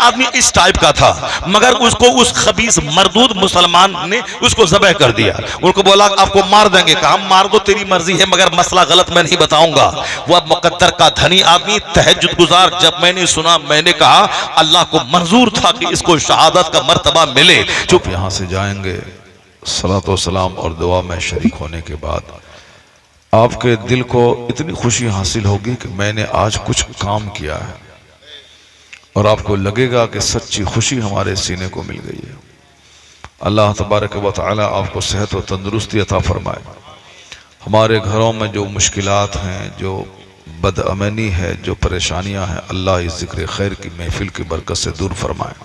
आदमी इस टाइप का था, मगर उसको उस खबीस मरदूद मुसलमान ने उसको ज़बह कर दिया। उनको बोला आपको मार देंगे, कहा मार दो तेरी मर्जी है मगर मसला गलत मैं नहीं बताऊंगा। वह मुकद्दर का धनी आदमी, तहज्जुद गुजार, जब मैंने सुना मैंने कहा अल्लाह को मंजूर था कि इसको शहादत का मर्तबा मिले। चुप यहाँ से जाएंगे सलातो वसलाम और दुआ में शरीक होने के बाद आपके दिल को इतनी खुशी हासिल होगी कि मैंने आज कुछ काम किया है, और आपको लगेगा कि सच्ची खुशी हमारे सीने को मिल गई है। अल्लाह तबारक व तआला आपको सेहत व तंदुरुस्ती अता फरमाए। हमारे घरों में जो मुश्किलात हैं, जो बदअमनी है, जो परेशानियां हैं, अल्लाह इस ज़िक्र खैर की महफिल की बरकत से दूर फरमाए।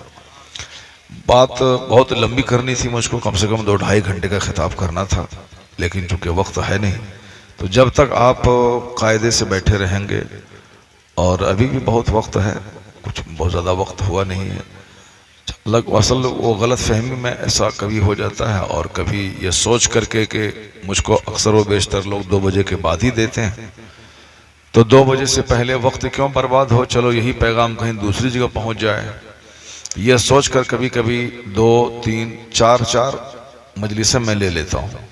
बात बहुत लंबी करनी थी मुझको, कम से कम 2-2.5 घंटे का खिताब करना था, लेकिन चूँकि वक्त है नहीं, तो जब तक आप कायदे से बैठे रहेंगे, और अभी भी बहुत वक्त है, कुछ बहुत ज़्यादा वक्त हुआ नहीं है। असल वो गलत फहमी में ऐसा कभी हो जाता है, और कभी ये सोच करके कि मुझको अक्सर व बेशतर लोग 2 बजे के बाद ही देते हैं, तो 2 बजे से पहले वक्त क्यों बर्बाद हो, चलो यही पैगाम कहीं दूसरी जगह पहुंच जाए। यह सोच कर कभी कभी 2, 3, 4 मजलिसें मैं ले लेता हूँ।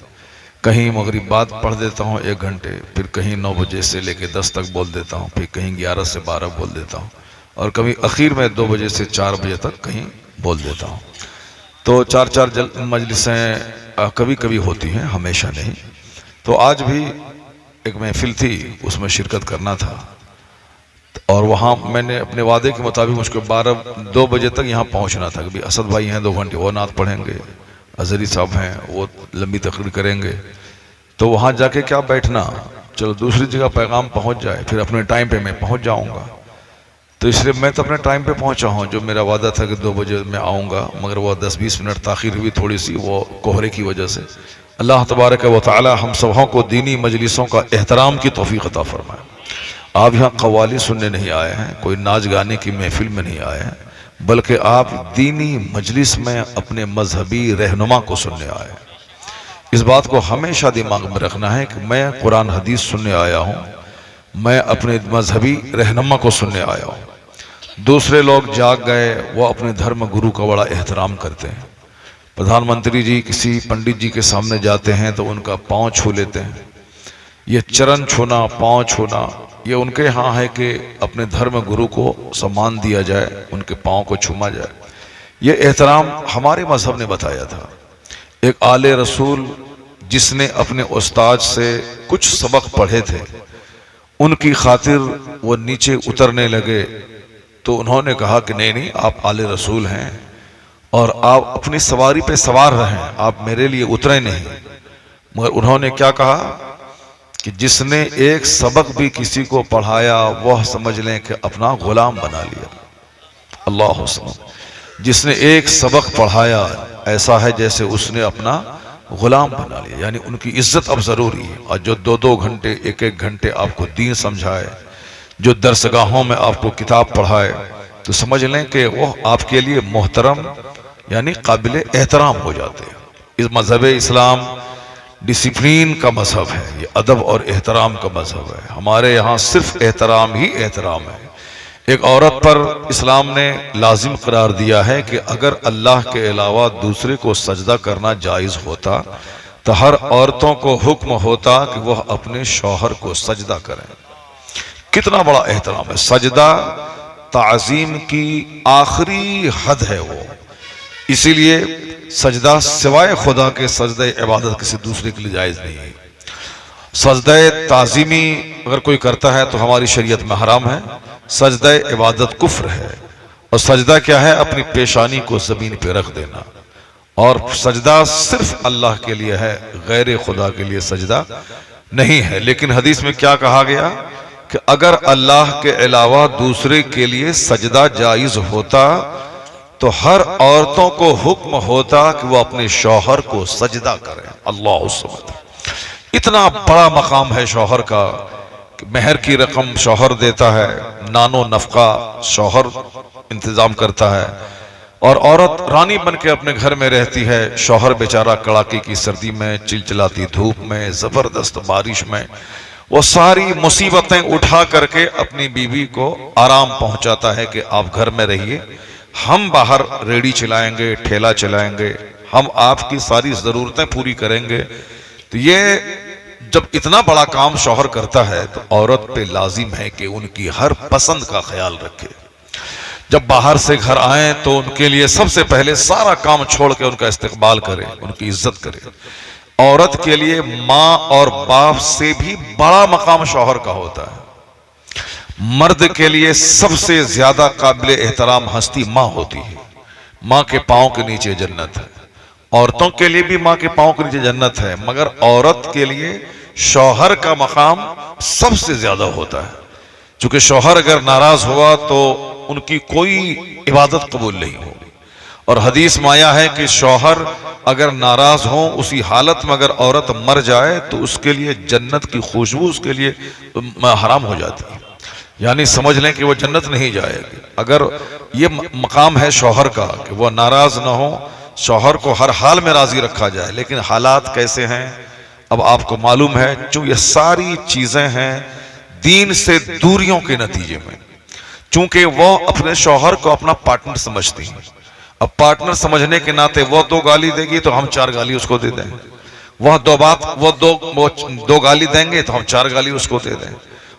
कहीं मगरिब बाद पढ़ देता हूँ 1 घंटे, फिर कहीं 9 बजे से लेकर 10 तक बोल देता हूँ, फिर कहीं 11 से 12 बोल देता हूँ, और कभी आखिर में 2 बजे से 4 बजे तक कहीं बोल देता हूँ। तो 4 मजलिसें कभी कभी होती हैं, हमेशा नहीं। तो आज भी एक महफिल थी, उसमें शिरकत करना था, और वहाँ मैंने अपने वादे के मुताबिक मुझको 2 बजे तक यहाँ पहुँचना था। कभी असद भाई हैं 2 घंटे, वो नात पढ़ेंगे, अजहरी साहब हैं वो लंबी तकरीर करेंगे, तो वहाँ जाके क्या बैठना, चलो दूसरी जगह पैगाम पहुँच जाए, फिर अपने टाइम पे मैं पहुँच जाऊँगा। तो इसलिए मैं तो अपने टाइम पे पहुँचा हूँ, जो मेरा वादा था कि 2 बजे मैं आऊँगा, मगर वो 10-20 मिनट ताख़ीर हुई थोड़ी सी, वो कोहरे की वजह से। अल्लाह तबारक व तआला हम सबों को दीनी मजलिसों का एहतराम की तौफीक अता फरमाए। आप यहाँ कव्वाली सुनने नहीं आए हैं, कोई नाच गाने की महफिल में नहीं आए हैं, बल्कि आप दीनी मजलिस में अपने मजहबी रहनुमा को सुनने आए हैं। इस बात को हमेशा दिमाग में रखना है कि मैं कुरान हदीस सुनने आया हूँ, मैं अपने मजहबी रहनुमा को सुनने आया हूँ। दूसरे लोग जाग गए, वो अपने धर्म गुरु का बड़ा एहतराम करते हैं। प्रधानमंत्री जी किसी पंडित जी के सामने जाते हैं तो उनका पाँव छू लेते हैं। ये चरण छूना, पाँव छूना, ये उनके यहाँ है कि अपने धर्म गुरु को सम्मान दिया जाए, उनके पाँव को छूमा जाए। ये एहतराम हमारे मजहब ने बताया था। एक आले रसूल जिसने अपने उस्ताद से कुछ सबक पढ़े थे, उनकी खातिर वो नीचे उतरने लगे, तो उन्होंने कहा कि नहीं, आप आले रसूल हैं और आप अपनी सवारी पे सवार रहें, आप मेरे लिए उतरे नहीं। मगर उन्होंने क्या कहा कि जिसने एक सबक भी किसी को पढ़ाया वह समझ लें कि अपना गुलाम बना लिया। अल्लाह हुस्न। जिसने एक सबक पढ़ाया ऐसा है जैसे उसने अपना गुलाम बना लिया, यानी उनकी इज्जत अब जरूरी है। और जो 2-2 घंटे 1-1 घंटे आपको दीन समझाए, जो दरसगाहों में आपको किताब पढ़ाए, तो समझ लें कि वो आपके लिए मोहतरम यानी काबिल एहतराम हो जाते हैं। इस मजहब इस्लाम डिसिप्लिन का मजहब है, ये अदब और एहतराम का मजहब है। हमारे यहाँ सिर्फ एहतराम ही एहतराम है। एक औरत पर इस्लाम ने लाजिम करार दिया है कि अगर अल्लाह के अलावा दूसरे को सजदा करना जायज़ होता तो हर औरतों को हुक्म होता कि वह अपने शौहर को सजदा करें। कितना बड़ा एहतराम है। सजदा ताज़ीम की आखिरी हद है वो, इसीलिए सजदा सिवाय खुदा के सजदे इबादत किसी दूसरे के लिए जायज़ नहीं है। सजदे ताज़ीमी अगर कोई करता है तो हमारी शरीयत में हराम है। सजदा इबादत कुफ्र है। और सजदा क्या है? अपनी पेशानी को ज़मीन पे रख देना। और सजदा सिर्फ अल्लाह के लिए है, गैर खुदा के लिए सजदा नहीं है। लेकिन हदीस में क्या कहा गया कि अगर अल्लाह के अलावा दूसरे के लिए सजदा जायज़ होता तो हर औरतों को हुक्म होता कि वो अपने शौहर को सजदा करें। अल्लाह सुब्हान। इतना बड़ा मकाम है शौहर का कि महर की रकम शौहर देता है, नानो नफका शौहर इंतजाम करता है, और औरत रानी बन के अपने घर में रहती है। शौहर बेचारा कड़ाके की सर्दी में, चिलचिलाती धूप में, जबरदस्त बारिश में वो सारी मुसीबतें उठा करके अपनी बीवी को आराम पहुंचाता है कि आप घर में रहिए, हम बाहर रेडी चलाएंगे, ठेला चलाएंगे, हम आपकी सारी ज़रूरतें पूरी करेंगे। तो ये जब इतना बड़ा काम शौहर करता है तो औरत पे लाजिम है कि उनकी हर पसंद का ख्याल रखे। जब बाहर से घर आए तो उनके लिए सबसे पहले सारा काम छोड़ के उनका इस्तकबाल करे, उनकी इज्जत करे। औरत के लिए माँ और बाप से भी बड़ा मकाम शौहर का होता है। मर्द के लिए सबसे ज्यादा काबिल एहतराम हस्ती माँ होती है। माँ के पांव के नीचे जन्नत है। औरतों के लिए भी माँ के पांव के नीचे जन्नत है, मगर औरत के लिए शौहर का मकाम सबसे ज्यादा होता है। चूंकि शौहर अगर नाराज हुआ तो उनकी कोई इबादत कबूल नहीं होगी। और हदीस में आया है कि शौहर अगर नाराज हो, उसी हालत में अगर औरत मर जाए तो उसके लिए जन्नत की खुशबू उसके लिए हराम हो जाती है। यानी समझ लें कि वो जन्नत नहीं जाएगी। अगर ये मकाम है शौहर का कि वह नाराज ना हो, शौहर को हर हाल में राजी रखा जाए। लेकिन हालात कैसे हैं अब आपको मालूम है। चूंकि ये सारी चीजें हैं दीन से दूरियों के नतीजे में, चूंकि वो अपने शौहर को अपना पार्टनर समझती हैं। अब पार्टनर समझने के नाते वो 2 गाली देगी तो हम 4 गाली उसको दे दें। वह दो गाली देंगे तो हम 4 गाली उसको दे दें।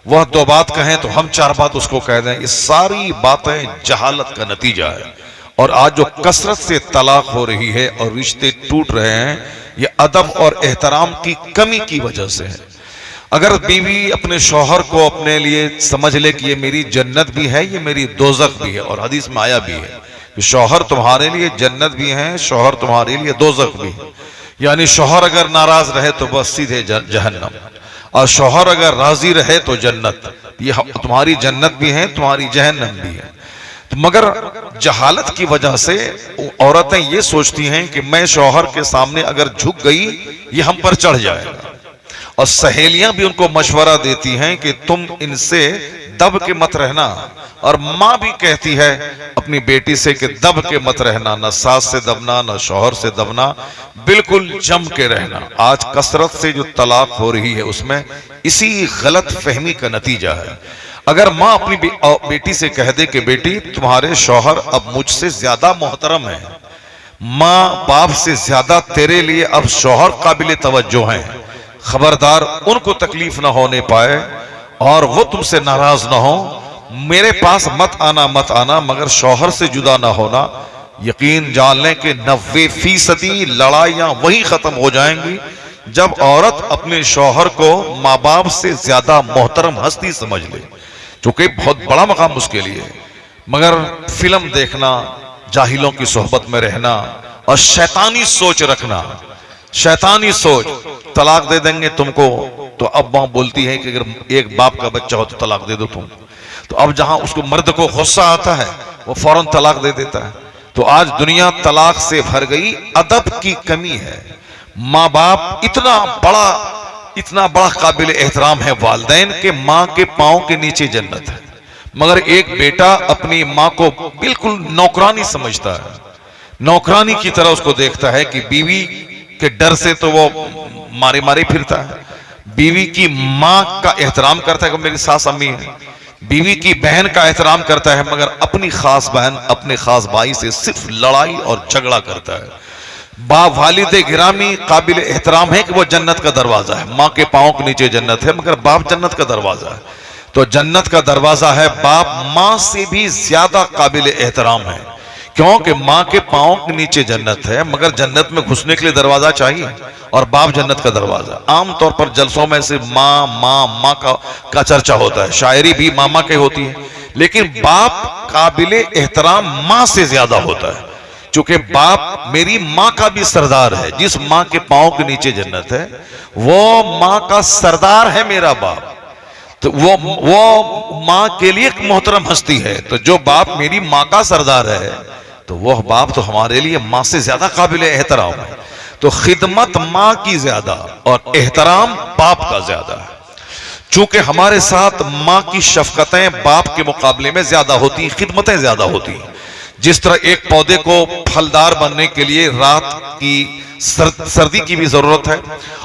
वह 2 बात कहें तो हम 4 बात उसको कह दें। ये सारी बातें जहालत का नतीजा है। और आज जो कसरत से तलाक हो रही है और रिश्ते टूट रहे हैं, ये अदब और एहतराम की कमी की वजह से है। अगर बीवी अपने शौहर को अपने लिए समझ ले कि ये मेरी जन्नत भी है, ये मेरी दोजख भी है, और हदीस में आया भी है कि शौहर तुम्हारे लिए जन्नत भी है, शौहर तुम्हारे लिए दोजख भी है। यानी शौहर अगर नाराज रहे तो बस सीधे जहन्नम, और शौहर अगर राजी रहे तो जन्नत। ये तुम्हारी जन्नत भी है, तुम्हारी जहन्नम भी है। तो मगर जहालत की वजह से औरतें ये सोचती हैं कि मैं शौहर के सामने अगर झुक गई ये हम पर चढ़ जाएगा। और सहेलियां भी उनको मशवरा देती हैं कि तुम इनसे दब के मत रहना। और माँ भी कहती है अपनी बेटी से कि दब के मत रहना, न सास से दबना न शौहर से दबना, बिल्कुल जम के रहना। आज कसरत से जो तलाक हो रही है उसमें इसी गलत फहमी का नतीजा है। अगर माँ अपनी बेटी से कह दे कि बेटी तुम्हारे शौहर अब मुझसे ज्यादा मोहतरम है, माँ बाप से ज्यादा तेरे लिए अब शौहर काबिल तवज्जो हैं, खबरदार उनको तकलीफ ना होने पाए और वो तुमसे नाराज ना हो, मेरे पास मत आना मगर शौहर से जुदा ना होना। यकीन जान लें कि 90% लड़ाइयां वही खत्म हो जाएंगी जब औरत अपने शौहर को माँ बाप से ज्यादा मोहतरम हस्ती समझ ले, चूंकि बहुत बड़ा मकाम उसके लिए। मगर फिल्म देखना, जाहिलों की सोहबत में रहना और शैतानी सोच रखना, शैतानी सोच, तलाक दे देंगे तुमको, तो अब मां बोलती है कि अगर एक बाप का बच्चा हो तो तलाक दे दो तुम। तो अब जहां उसको मर्द को गुस्सा आता है वो फौरन तलाक दे देता है। तो आज दुनिया तलाक से भर गई, अदब की कमी है। माँ बाप इतना बड़ा काबिल एहतराम है वालिदैन के, माँ के पांव के नीचे जन्नत है। मगर एक बेटा अपनी माँ को बिल्कुल नौकरानी समझता है, नौकरानी की तरह उसको देखता है कि बीवी के डर से तो वो मारे मारे फिरता है। बीवी की माँ का एहतराम करता है कि मेरी सास अम्मी है, बीवी की बहन का एहतराम करता है, मगर अपनी खास बहन अपने खास भाई से सिर्फ लड़ाई और झगड़ा करता है। वालिद गिरामी काबिल एहतराम है कि वो जन्नत का दरवाजा है, माँ के पांव के नीचे जन्नत है, मगर बाप जन्नत का दरवाजा है। तो जन्नत का दरवाजा है, बाप माँ से भी ज्यादा काबिल एहतराम है, क्योंकि माँ के पांव के नीचे जन्नत है, मगर जन्नत में घुसने के लिए दरवाजा चाहिए, और बाप जन्नत का दरवाजा। आमतौर पर जलसों में से माँ माँ माँ का चर्चा होता है, शायरी भी मामा के होती है, लेकिन बाप काबिल एहतराम माँ से ज्यादा होता है, क्योंकि बाप मेरी माँ का भी सरदार है। जिस माँ के पांव के नीचे जन्नत है वो माँ का सरदार है मेरा बाप, तो वो माँ के लिए एक मोहतरम हस्ती है। तो जो बाप मेरी माँ का सरदार है तो वह बाप तो हमारे लिए माँ से ज्यादा काबिल एहतराम है। तो खिदमत माँ की ज्यादा और एहतराम बाप का ज्यादा है। चूंकि हमारे साथ माँ की शफकतें बाप के मुकाबले में ज्यादा होती हैं, खिदमतें ज्यादा होती हैं। जिस तरह एक पौधे को फलदार बनने के लिए रात की सर्दी की भी जरूरत है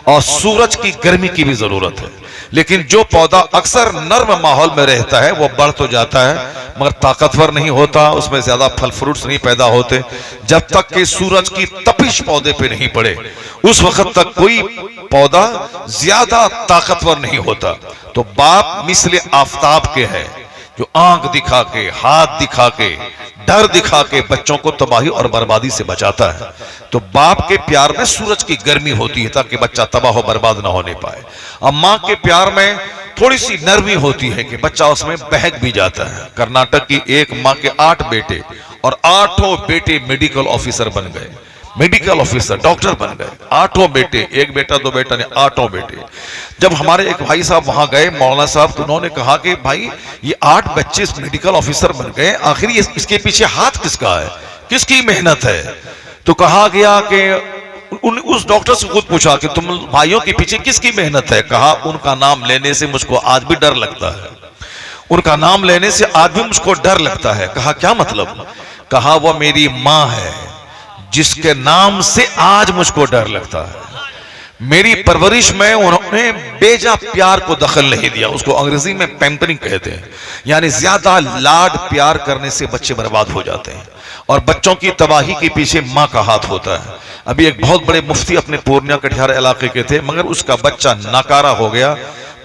और सूरज की गर्मी की भी जरूरत है, लेकिन जो पौधा अक्सर नर्म माहौल में रहता है वो बढ़ तो जाता है मगर ताकतवर नहीं होता, उसमें ज्यादा फल फ्रूट्स नहीं पैदा होते जब तक कि सूरज की तपिश पौधे पे नहीं पड़े। उस वक्त तक कोई पौधा ज्यादा ताकतवर नहीं होता। तो बाप मिसले आफताब के है जो आंख दिखा के, हाथ दिखा के, डर दिखा के बच्चों को तबाही और बर्बादी से बचाता है। तो बाप के प्यार में सूरज की गर्मी होती है ताकि बच्चा तबाह और बर्बाद ना होने पाए। अब माँ के प्यार में थोड़ी सी नरमी होती है कि बच्चा उसमें बहक भी जाता है। कर्नाटक की एक माँ के 8 बेटे और 8 बेटे मेडिकल ऑफिसर बन गए, मेडिकल ऑफिसर डॉक्टर बन गए। 8 बेटे, एक बेटा 2 बेटा नहीं, 8 बेटे। जब हमारे एक भाई साहब वहां गए मौलाना साहब, तो उन्होंने कहा कि भाई ये 8 बच्चे मेडिकल ऑफिसर बन गए, आखिर इसके पीछे हाथ किसका है, किसकी मेहनत है? तो कहा गया कि उस डॉक्टर से खुद पूछा कि तुम भाइयों के पीछे किसकी मेहनत है? कहा उनका नाम लेने से मुझको आज भी डर लगता है, उनका नाम लेने से आज भी मुझको डर लगता है। कहा क्या मतलब? कहा वो मेरी माँ है जिसके नाम से आज मुझको डर लगता है। मेरी परवरिश में उन्होंने बेजा प्यार को दखल नहीं दिया, उसको अंग्रेजी में पैम्परिंग कहते हैं, यानी ज्यादा लाड प्यार करने से बच्चे बर्बाद हो जाते हैं और बच्चों की तबाही के पीछे माँ का हाथ होता है। अभी एक बहुत बड़े मुफ्ती अपने पूर्णिया कटिहार इलाके के थे, मगर उसका बच्चा नाकारा हो गया।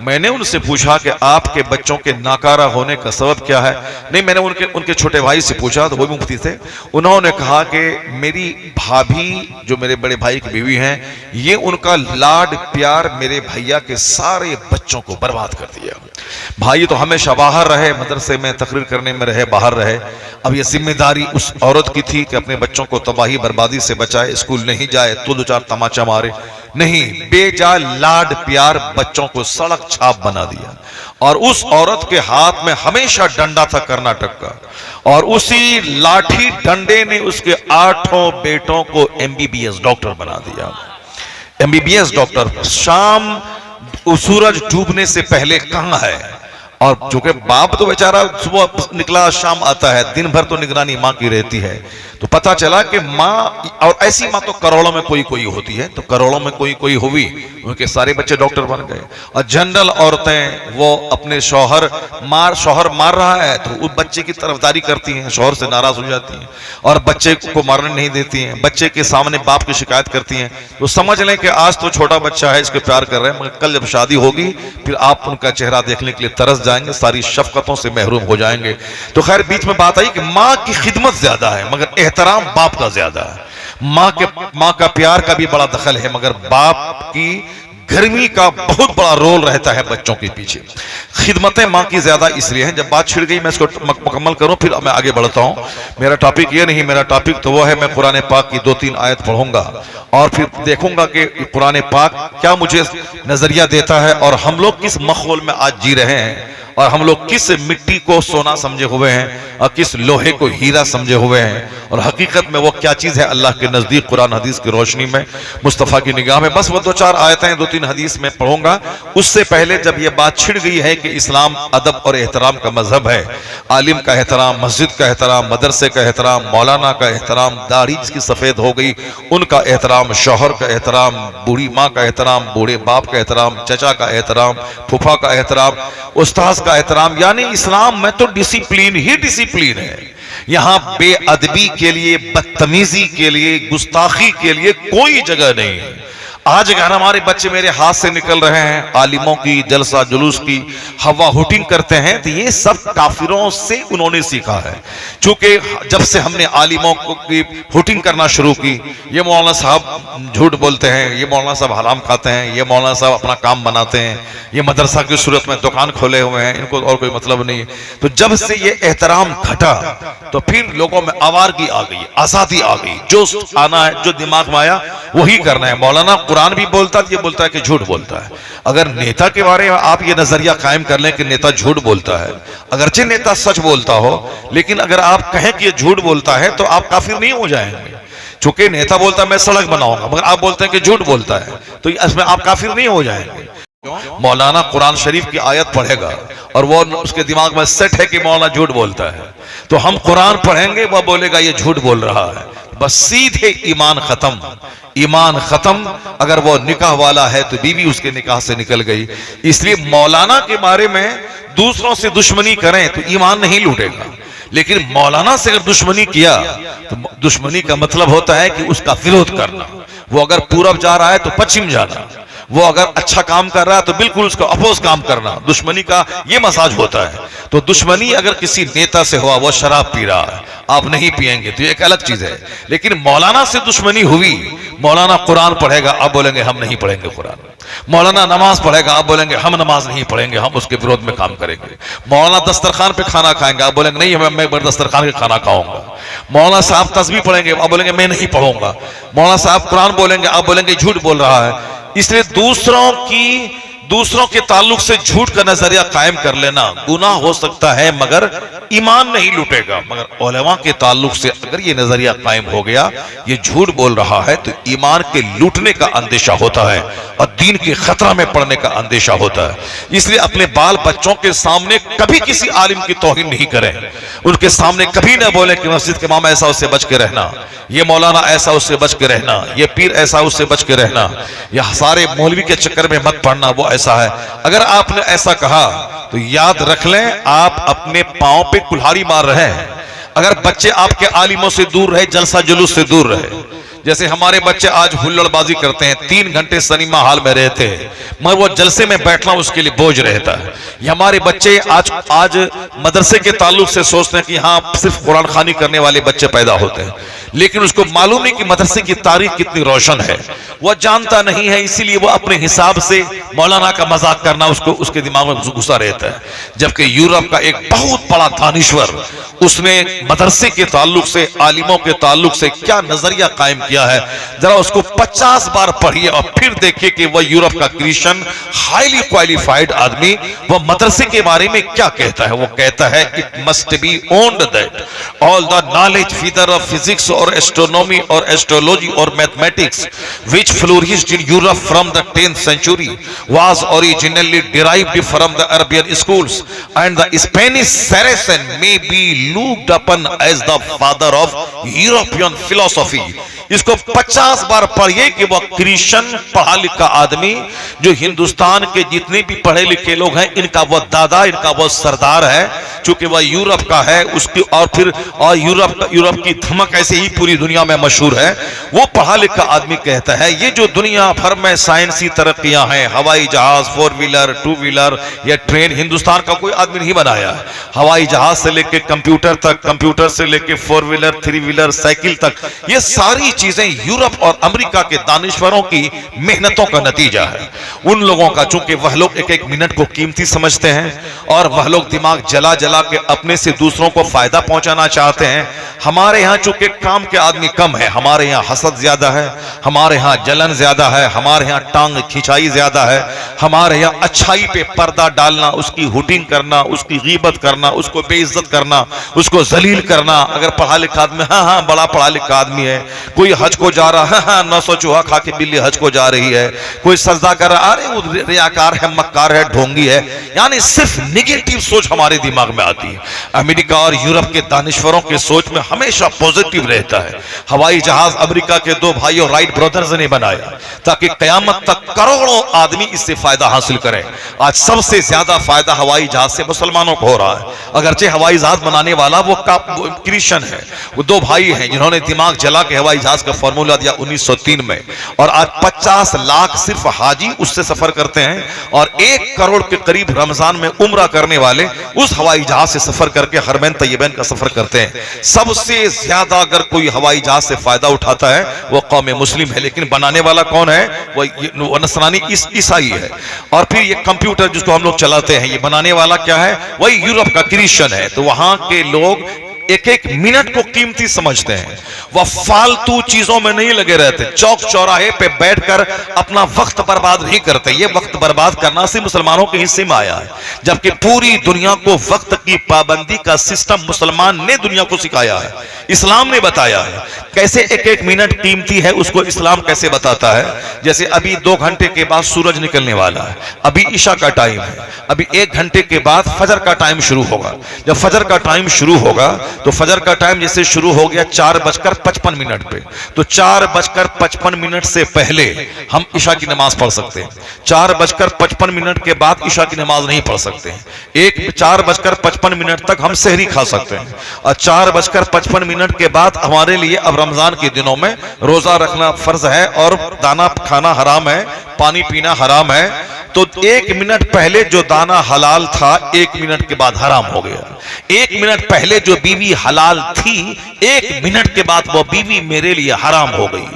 मैंने उनसे पूछा कि आपके बच्चों के नाकारा होने का सबब क्या है? नहीं, मैंने उनके छोटे भाई से पूछा, तो वो भी मुफ्ती थे। उन्होंने कहा कि मेरी भाभी जो मेरे बड़े भाई की बीवी हैं, ये उनका लाड प्यार मेरे भैया के सारे बच्चों को बर्बाद कर दिया। भाई तो हमेशा बाहर रहे, मदरसे में तकरीर करने में रहे, बाहर रहे। अब ये जिम्मेदारी उस औरत की थी कि अपने बच्चों को तबाही बर्बादी से बचाए, स्कूल नहीं जाए तो 2-4 तमाचा मारे, नहीं, बेजा लाड प्यार बच्चों को सड़क छाप बना दिया। और उस औरत के हाथ में हमेशा डंडा था कर्नाटक का, और उसी लाठी डंडे ने उसके 8 बेटों को MBBS डॉक्टर बना दिया। MBBS डॉक्टर शाम सूरज डूबने से पहले कहां है? और चूंकि बाप तो बेचारा सुबह निकला शाम आता है, दिन भर तो निगरानी माँ की रहती है। तो पता चला कि माँ, और ऐसी माँ तो करोड़ों में कोई कोई होती है, तो करोड़ों में कोई कोई हुई, उनके सारे बच्चे डॉक्टर बन गए। और जनरल औरतें वो अपने शौहर मार रहा है तो उस बच्चे की तरफदारी करती हैं, शौहर से नाराज हो जाती हैं और बच्चे को मारने नहीं देती हैं, बच्चे के सामने बाप की शिकायत करती हैं। तो समझ लें कि आज तो छोटा बच्चा है, इसके प्यार कर रहे हैं, मगर कल जब शादी होगी फिर आप उनका चेहरा देखने के लिए तरस जाएंगे, सारी शफकतों से महरूम हो जाएंगे। तो खैर बीच में बात आई कि माँ की खिदमत ज्यादा है मगर एहतराम बाप का ज्यादा है। माँ का प्यार का भी बड़ा दखल है, मगर बाप की गर्मी का बहुत बड़ा रोल रहता है बच्चों के पीछे। खिदमतें माँ की ज्यादा इसलिए हैं। जब बात छिड़ गई मैं इसको मुकम्मल करूं फिर मैं आगे बढ़ता हूं। मेरा टॉपिक ये नहीं, मेरा टॉपिक तो वो है, मैं कुरान पाक की 2-3 आयत पढ़ूंगा और फिर देखूंगा कि कुरान पाक क्या मुझे नजरिया देता है और हम लोग किस माहौल में आज जी रहे हैं और हम लोग किस मिट्टी को सोना समझे हुए हैं और किस लोहे को हीरा समझे हुए हैं और हकीकत में वो क्या चीज है अल्लाह के नजदीक कुरान हदीस की रोशनी में, मुस्तफ़ा की निगाह में। बस वो 2-4 आयतें 2-3 हदीस में पढ़ूंगा। उससे पहले जब ये बात छिड़ गई है कि इस्लाम अदब और एहतराम का मजहब है, आलिम का एहतराम, मस्जिद का एहतराम, मदरसे का एहतराम, मौलाना का एहतराम, दाढ़ी जिसकी सफेद हो गई उनका एहतराम, शौहर का एहतराम, बूढ़ी माँ का एहतराम, बूढ़े बाप का एहतराम, चचा का एहतराम, फूफा का एहतराम, उस्ताद का एहतराम, यानी इस्लाम में तो डिसिप्लिन ही डिसिप्लिन है। यहां बेअदबी के लिए, बदतमीजी के लिए, गुस्ताखी के लिए कोई जगह नहीं है। आज अगर हमारे बच्चे मेरे हाथ से निकल रहे हैं, आलिमों की जलसा जुलूस की हवा हुटिंग करते हैं, तो ये सब काफिरों से उन्होंने सीखा है। चूंकि जब से हमने आलिमों की हुटिंग करना शुरू की, ये मौलाना साहब झूठ बोलते हैं, ये मौलाना साहब हराम खाते हैं, ये मौलाना साहब अपना काम बनाते हैं, ये मदरसा की सूरत में दुकान खोले हुए हैं, इनको और कोई मतलब नहीं। तो जब से ये एहतराम घटा तो फिर लोगों में आवारगी आ गई, आजादी आ गई, जो आना है, जो दिमाग में आया वही करना है। मौलाना कुरान भी बोलता है, ये बोलता है कि झूठ बोलता है। अगर नेता के बारे में आप ये नजरिया कायम कर लें कि नेता झूठ बोलता है, अगरचे नेता सच बोलता हो, लेकिन अगर आप कहें कि ये झूठ बोलता है तो आप काफिर नहीं हो जाएंगे। चूंकि नेता बोलता है मैं सड़क बनाऊंगा, मगर आप बोलते हैं कि झूठ बोलता है, तो इसमें आप काफिर नहीं हो जाएंगे। मौलाना कुरान शरीफ की आयत पढ़ेगा और वो उसके दिमाग में सेट है कि मौलाना झूठ बोलता है, तो हम कुरान पढ़ेंगे, वह बोलेगा ये झूठ बोल रहा है, बस सीधे ईमान खत्म। ईमान खत्म। अगर वो निकाह वाला है तो बीवी उसके निकाह से निकल गई। इसलिए मौलाना के बारे में दूसरों से दुश्मनी करें तो ईमान नहीं लूटेगा, लेकिन मौलाना से अगर दुश्मनी किया तो दुश्मनी का मतलब होता है कि उसका विरोध करना। वो अगर पूरब जा रहा है तो पश्चिम जाना, वो अगर अच्छा काम कर रहा है तो बिल्कुल उसका अपोज काम करना। दुश्मनी का ये मसाज होता है। तो दुश्मनी अगर किसी नेता से हुआ, वो शराब पी रहा है, आप नहीं पिएंगे तो ये एक अलग चीज है। लेकिन मौलाना से दुश्मनी हुई, मौलाना कुरान पढ़ेगा, आप बोलेंगे हम नहीं पढ़ेंगे कुरान। मौलाना नमाज पढ़ेगा, आप बोलेंगे हम नमाज नहीं पढ़ेंगे, हम उसके विरोध में काम करेंगे। मौलाना दस्तरखान पे खाना खाएंगे, आप बोलेंगे नहीं मैं दस्तरखान के खाना खाऊंगा। मौलाना साहब तस्बीह पढ़ेंगे, आप बोलेंगे मैं नहीं पढ़ूंगा। मौलाना साहब कुरान बोलेंगे, आप बोलेंगे झूठ बोल रहा है। इसलिए दूसरों के ताल्लुक से झूठ का नजरिया कायम कर लेना गुनाह हो सकता है, मगर ईमान नहीं लूटेगा। मगर उलमा के ताल्लुक से अगर ये नजरिया कायम हो गया, ये झूठ बोल रहा है, तो ईमान के लूटने का अंदेशा होता है और दीन के खतरा में पड़ने का अंदेशा होता है। इसलिए अपने बाल बच्चों के सामने कभी किसी आलिम की तौहीन नहीं करें। उनके सामने कभी ना बोले कि मस्जिद के इमाम ऐसा उससे बच के रहना, ये मौलाना ऐसा उससे बच के रहना, ये पीर ऐसा उससे बच के रहना, यह सारे मौलवी के चक्कर में मत पड़ना, वो ऐसा है। अगर आपने ऐसा कहा तो याद रख लें आप अपने पांव पे कुल्हाड़ी मार रहे हैं। अगर बच्चे आपके आलिमों से दूर रहे, जलसा जुलूस से दूर रहे, जैसे हमारे बच्चे आज हुल्लड़बाजी करते हैं, 3 घंटे सिनेमा हॉल में रहते हैं, मगर वो जलसे में बैठना उसके लिए बोझ रहता है। ये हमारे बच्चे आज मदरसे के ताल्लुक से सोचते हैं कि हाँ सिर्फ कुरान खानी करने वाले बच्चे पैदा होते हैं, लेकिन उसको मालूम नहीं कि मदरसे की तारीख कितनी रोशन है, वह जानता नहीं है। इसीलिए वो अपने हिसाब से मौलाना का मजाक करना उसके दिमाग में घुसा रहता है। जबकि यूरोप का एक बहुत बड़ा दानिश्वर, उसने मदरसे के ताल्लुक से, आलिमों के ताल्लुक से क्या नजरिया कायम किया है, जरा उसको 50 बार पढ़िए और फिर देखिए कि वह यूरोप का क्रिश्चियन हाईली क्वालिफाइड आदमी वह मदरसे के बारे में क्या कहता है। वो कहता है it must be owned that all the knowledge feather of physics और एस्ट्रोनॉमी और एस्ट्रोलॉजी और mathematics which flourished in Europe from the 10th century was originally derived from the Arabian schools, and the Spanish Saracen may be looked upon as the father of European philosophy. इसको 50 बार पढ़िए कि वह Christian पढ़ा लिखा आदमी, जो हिंदुस्तान के जितने भी पढ़े लिखे लोग हैं, इनका वह दादा, इनका वह सरदार है, चूंकि वह यूरोप का है उसकी, और यूरोप की धमक ऐसे ही पूरी दुनिया में मशहूर है। वो पढ़ा लिखा आदमी कहता है ये जो दुनिया भर में साइंसी तरक्कियां हैं, हवाई जहाज, 4 व्हीलर, 2 व्हीलर या ट्रेन, हिंदुस्तान का कोई आदमी नहीं बनाया है। हवाई जहाज से लेके कंप्यूटर तक, कंप्यूटर से लेके 4 व्हीलर, 3 व्हीलर, साइकिल तक, ये सारी चीजें यूरोप और अमेरिका के दानिश्वरों की मेहनतों का नतीजा है। उन लोगों का, चूंकि वह लोग एक एक मिनट को कीमती समझते हैं और वह लोग दिमाग जला जला के अपने से दूसरों को फायदा पहुंचाना चाहते हैं। हमारे यहाँ चूंकि काम के आदमी कम है, हमारे यहाँ हसद ज्यादा है, हमारे यहाँ जलन ज्यादा है, हमारे यहाँ टांग खिंचाई ज्यादा है, हमारे यहाँ अच्छाई पे पर्दा डालना, उसकी हुटिंग करना, उसकी गीबत करना, उसको बेइज्जत करना, उसको जलील करना। अगर पढ़ा लिखा आदमी, हाँ बड़ा पढ़ा लिखा आदमी है, कोई हज को जा रहा है, हाँ 900 चूहा खा के बिल्ली हज को जा रही है, कोई सजदा कर रहा, अरे वो रियाकार है, मक्कार है, ढोंगी है, यानी सिर्फ निगेटिव सोच हमारे दिमाग में आती है। अमेरिका और यूरोप के दानिश्वरों के सोच में हमेशा पॉजिटिव रहता है। हवाई जहाज अमेरिका के 2 भाइयों राइट ब्रदर्स ने बनाया ताकि कयामत तक करोड़ों आदमी इससे फायदा हासिल करें। आज सबसे ज्यादा फायदा हवाई जहाज से मुसलमानों को हो रहा है, अगरचे हवाई जहाज बनाने वाला वो क्रिश्चियन है। वो 2 भाई हैं जिन्होंने दिमाग जला के हवाई जहाज का फॉर्मूला दिया 1903 में, और आज 50 लाख सिर्फ हाजी उससे सफर करते हैं, और 1 करोड़ के करीब रमजान में उम्रा करने वाले उस हवाई जहाज से सफर करके हरमैन तैयबैन का सफर करते हैं। सबसे ज्यादा अगर कोई हवाई जहाज से फायदा उठाता है वो कौम मुस्लिम है, लेकिन बनाने वाला कौन है? वो नसरानी ईसाई है। और फिर ये कंप्यूटर जिसको हम लोग चलाते हैं, ये बनाने वाला क्या है? वही यूरोप का क्रिश्चियन है। तो वहां के लोग एक एक मिनट को कीमती समझते हैं, वह फालतू चीजों में नहीं लगे रहते, चौक चौराहे पे बैठकर अपना वक्त बर्बाद नहीं करते। ये वक्त बर्बाद करना सिर्फ मुसलमानों के हिस्से में आया है, जबकि पूरी दुनिया को वक्त की पाबंदी का सिस्टम मुसलमान ने दुनिया को सिखाया है, इस्लाम ने बताया है। कैसे एक एक मिनट कीमती है उसको इस्लाम कैसे बताता है। जैसे अभी 2 घंटे के बाद सूरज निकलने वाला है, अभी ईशा का टाइम है, अभी 1 घंटे के बाद फजर का टाइम शुरू होगा। जब फजर का टाइम शुरू होगा तो फजर का टाइम जैसे शुरू हो गया 4:55 पे, तो 4:55 से पहले हम ईशा की नमाज पढ़ सकते हैं। 4:55 के बाद ईशा की नमाज नहीं पढ़ सकते हैं। 4:55 तक हम सहरी खा सकते हैं, और 4:55 के बाद हमारे लिए अब रमजान के दिनों में रोजा रखना फर्ज है और दाना खाना हराम है, पानी पीना हराम है। तो 1 मिनट पहले जो दाना हलाल था 1 मिनट के बाद हराम हो गया। 1 मिनट पहले जो बीवी हलाल थी 1 मिनट के बाद वो बीवी मेरे लिए हराम हो गई।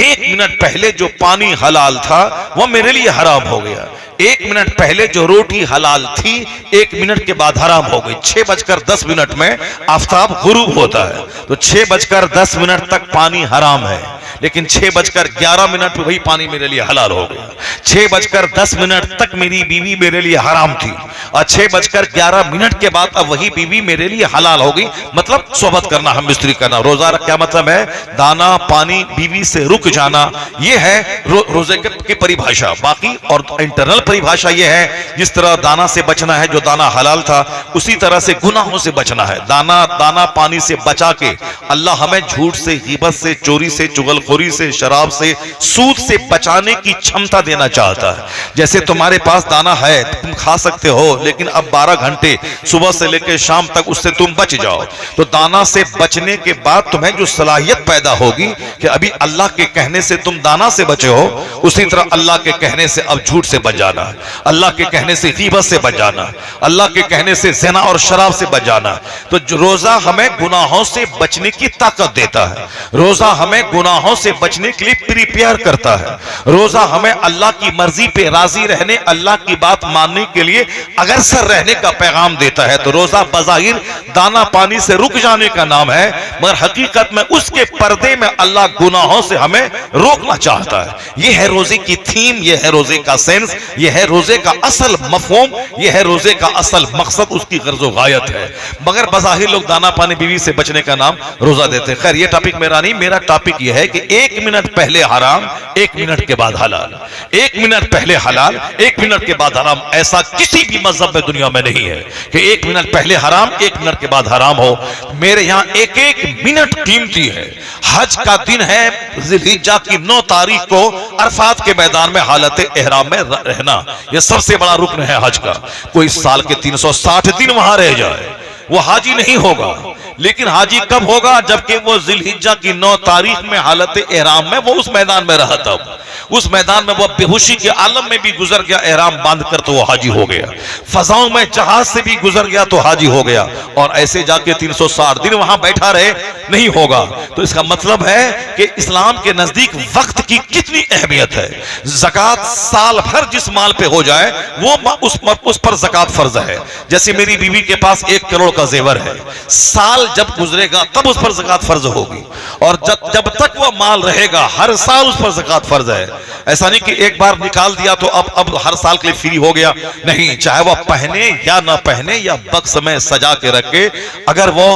1 मिनट पहले जो पानी हलाल था वो मेरे लिए हराम हो गया। 1 मिनट पहले जो रोटी हलाल थी 1 मिनट के बाद हराम हो गई। 6:10 में आफ्ताब गुरूब होता है, तो 6:10 तक पानी हराम है, लेकिन 6:11 पे वही पानी मेरे लिए हलाल हो गया। 6:10 तक मेरी बीवी मेरे लिए हराम थी, और 6:11 के बाद अब वही बीवी मेरे लिए हलाल हो गई। मतलब सोबत करना, हम मिस्त्री करना। रोजा क्या मतलब है? दाना पानी बीवी से रुक जाना, यह है रोजे की परिभाषा। बाकी और इंटरनल परिभाषा यह है, जिस तरह दाना से बचना है, जो दाना हलाल था, उसी तरह से गुनाहों से बचना है। दाना पानी से बचा के अल्लाह हमें झूठ से, गिबत से, चोरी से, चुगलखोरी से, शराब से, सूद से बचाने की क्षमता देना चाहता है। जैसे तुम्हारे पास दाना है, तुम खा सकते हो, लेकिन अब 12 घंटे सुबह से लेकर शाम तक उससे तुम बच जाओ, तो दाना से बचने के बाद तुम्हें जो सलाहियत पैदा होगी कि अभी अल्लाह के कहने से तुम दाना से बचे हो, उसी तरह अल्लाह के कहने से अब झूठ से बच जाना, अल्लाह के कहने से गिबत से बच जाना, अल्लाह के कहने से ज़िना और शराब से बच जाना। तो रोजा हमें गुनाहों से बचने की ताकत देता है। रोजा हमें गुनाहों से बचने के लिए प्रिपेयर करता है। रोजा हमें अल्लाह की मर्जी पे राजी रहने, अल्लाह की बात मानने के लिए अग्रसर रहने का पैगाम देता है। तो रोजा बज़ाहिर दाना पानी से रुक जाने का नाम है, मगर हकीकत में उसके पर्दे में अल्लाह गुनाहों से हमें रोकना चाहता है। यह है रोजे की थीम, यह है रोजे का सेंस, यह है रोजे का असल मफहूम, यह है रोजे का असल मकसद, उसकी गर्ज़ो गायत है। मगर बज़ाहिर लोग दाना पानी बीवी से बचने का नाम रोजा देते हैं। खैर, यह टॉपिक मेरा नहीं, मेरा टॉपिक यह है कि 1 मिनट पहले हराम, 1 मिनट के बाद हलाल। 1 मिनट पहले हलाल, 1 मिनट के बाद हराम। ऐसा किसी भी मजहब में दुनिया में नहीं है कि 1 मिनट पहले हराम, 1 मिनट के बाद हराम हो। मेरे यहां 1-1 मिनट कीमती है। हज का दिन है, ज़िलहिज्जा की 9 तारीख को अरफात के मैदान में हालत एहराम में रहना, यह सबसे बड़ा रुकन है हज का। कोई साल के 360 दिन वहां रह जाए, वो हाजी नहीं होगा। लेकिन हाजी कब होगा? जबकि वो ज़िलहिज्जा की 9 तारीख में हालत एहराम में वो उस मैदान में रहा, तब उस मैदान में वो बेहोशी के आलम में भी गुजर गया, एहराम बांध कर, तो वो हाजी हो गया। फजाओं में जहाज से भी गुजर गया तो हाजी हो गया, और ऐसे जाके 360 दिन वहां बैठा रहे, नहीं होगा। तो इसका मतलब है कि इस्लाम के नजदीक वक्त की कितनी अहमियत है। ज़कात साल भर जिस माल पे हो जाए वो उस पर ज़कात फर्ज है। जैसे मेरी बीवी के पास 1 करोड़ का जेवर है, साल जब गुजरेगा तब उस पर ज़कात फर्ज होगी, और जब तक वो माल रहेगा हर साल उस पर ज़कात फर्ज है। ऐसा नहीं कि एक बार निकाल दिया तो अब हर साल के लिए फ्री हो गया, नहीं। चाहे वह पहने या ना पहने, या बक्स में सजा के रखे, अगर वो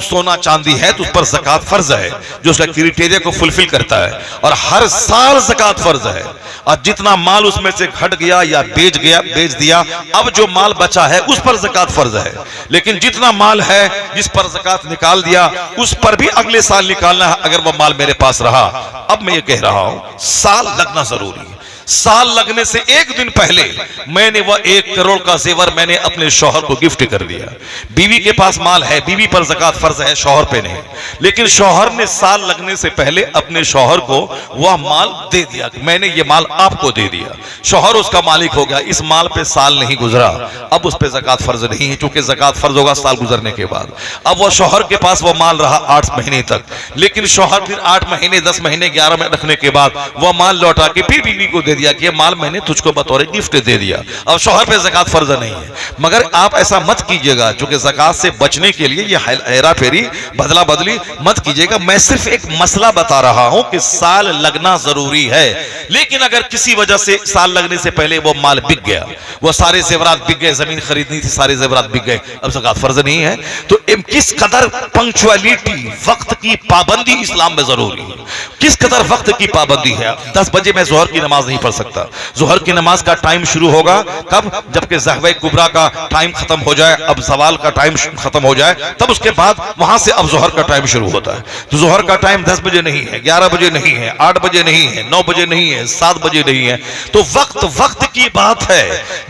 सोना चांदी है तो उस पर ज़कात फर्ज है, जो उसका क्राइटेरिया को फुलफिल करता है, और हर साल ज़कात फर्ज है। और जितना माल उसमें से घट गया या बेच दिया, अब जो माल बचा है उस पर ज़कात फर्ज है। लेकिन जितना माल है जिस पर ज़कात निकाल दिया, उस पर भी अगले साल निकालना है, अगर वह माल मेरे पास रहा। अब मैं ये कह रहा हूं, साल लगना जरूरी है। साल लगने से 1 दिन पहले मैंने वह 1 करोड़ का जेवर मैंने अपने शौहर को गिफ्ट कर दिया। बीवी के पास माल है, बीवी पर ज़कात फर्ज है, शौहर पे नहीं। लेकिन शौहर ने साल लगने से पहले अपने शौहर को वह माल दे दिया, मैंने ये माल आपको दे दिया। शौहर उसका मालिक हो गया। इस माल पे साल नहीं गुजरा, अब उस पे ज़कात फर्ज नहीं है, क्योंकि ज़कात फर्ज होगा साल गुजरने के बाद। अब वह शौहर के पास वह माल रहा 8 महीने तक, लेकिन शौहर फिर 8 महीने, 10 महीने, 11 महीने रखने के बाद वह माल लौटा के फिर बीवी को दे दिया। दिया कि ये माल मैंने तुझको बतौर गिफ्ट दे दिया, अब शौहर पे ज़कात फर्ज नहीं है। मगर आप ऐसा मत कीजिएगा, चूंकि ज़कात से बचने के लिए ये हेरा फेरी बदला बदली मत कीजिएगा। मैं सिर्फ एक मसला बता रहा हूं कि साल लगना जरूरी है, लेकिन अगर किसी वजह से साल लगने से पहले वो माल बिक गया, वो सारे जेवरात बिक गए, जमीन खरीदनी थी सारे जेवरात बिक गए, अब ज़कात फर्ज नहीं है। तो किस कदर पंक्चुअलिटी, वक्त की पाबंदी इस्लाम में जरूरी है, किस कदर वक्त की पाबंदी है। 10 बजे मैं जोहर की नमाज नहीं पढ़ सकता, जोहर की नमाज का टाइम शुरू होगा कब, जबकि ज़हवे कुबरा का टाइम खत्म हो जाए, अब सवाल का टाइम खत्म हो जाए, तब उसके बाद वहां से अब जोहर का टाइम शुरू होता है। तो जोहर का टाइम 10 बजे नहीं है, 11 बजे नहीं है, 8 बजे नहीं है, 9 बजे नहीं है, 7 बजे नहीं है। तो वक्त वक्त की बात है।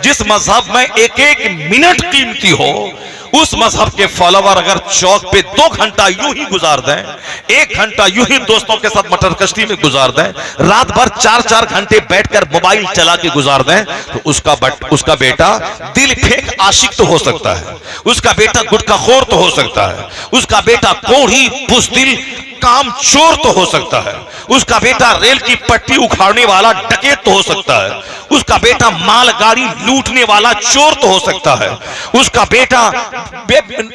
जिस मजहब में एक एक मिनट कीमती हो, उस मजहब के फॉलोवर अगर चौक पे 2 घंटा यूं ही गुजार दें, 1 घंटा यूं ही दोस्तों के साथ मटर कश्ती में गुजार दें, रात भर 4-4 घंटे बैठकर मोबाइल चला के गुजार दें, तो उसका बेटा दिल फेंक आशिक तो हो सकता है, उसका बेटा गुटखाखोर तो हो सकता है, उसका बेटा कोढ़ी बुज़दिल काम चोर तो हो सकता है, उसका बेटा रेल की पट्टी उखाड़ने वाला डकैत तो हो सकता है, उसका बेटा मालगाड़ी लूटने वाला चोर तो हो सकता है, उसका बेटा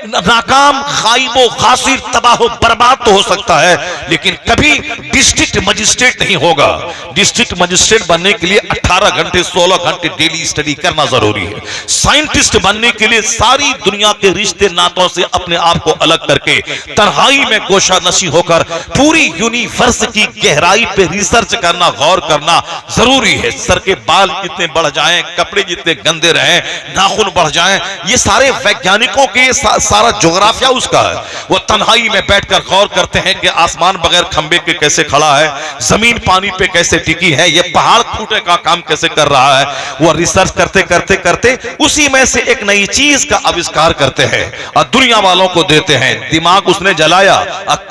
नाकाम खाइबो खासिर तबाह बर्बाद तो हो सकता है, लेकिन कभी डिस्ट्रिक्ट मजिस्ट्रेट नहीं होगा। डिस्ट्रिक्ट मजिस्ट्रेट बनने के लिए 18 घंटे 16 घंटे डेली स्टडी करना जरूरी है। साइंटिस्ट बनने के लिए सारी दुनिया के रिश्ते नातों से अपने आप को अलग करके तन्हाई में गोशा नशी होकर पूरी यूनिवर्स की गहराई पे रिसर्च करना, गौर करना जरूरी है। सर के बाल जितने बढ़ जाएं, कपड़े जितने गंदे रहें, नाखून बढ़ जाएं, ये सारे वैज्ञानिकों के सारा ज्योग्राफिया उसका है। वो तन्हाई में बैठकर गौर करते हैं कि आसमान बगैर खंबे के कैसे खड़ा है, जमीन पानी पे कैसे टिकी है, ये पहाड़ फूटे का काम कैसे कर रहा है। वो रिसर्च करते करते करते उसी में से एक नई चीज का आविष्कार करते हैं और दुनिया वालों को देते हैं। दिमाग उसने जलाया,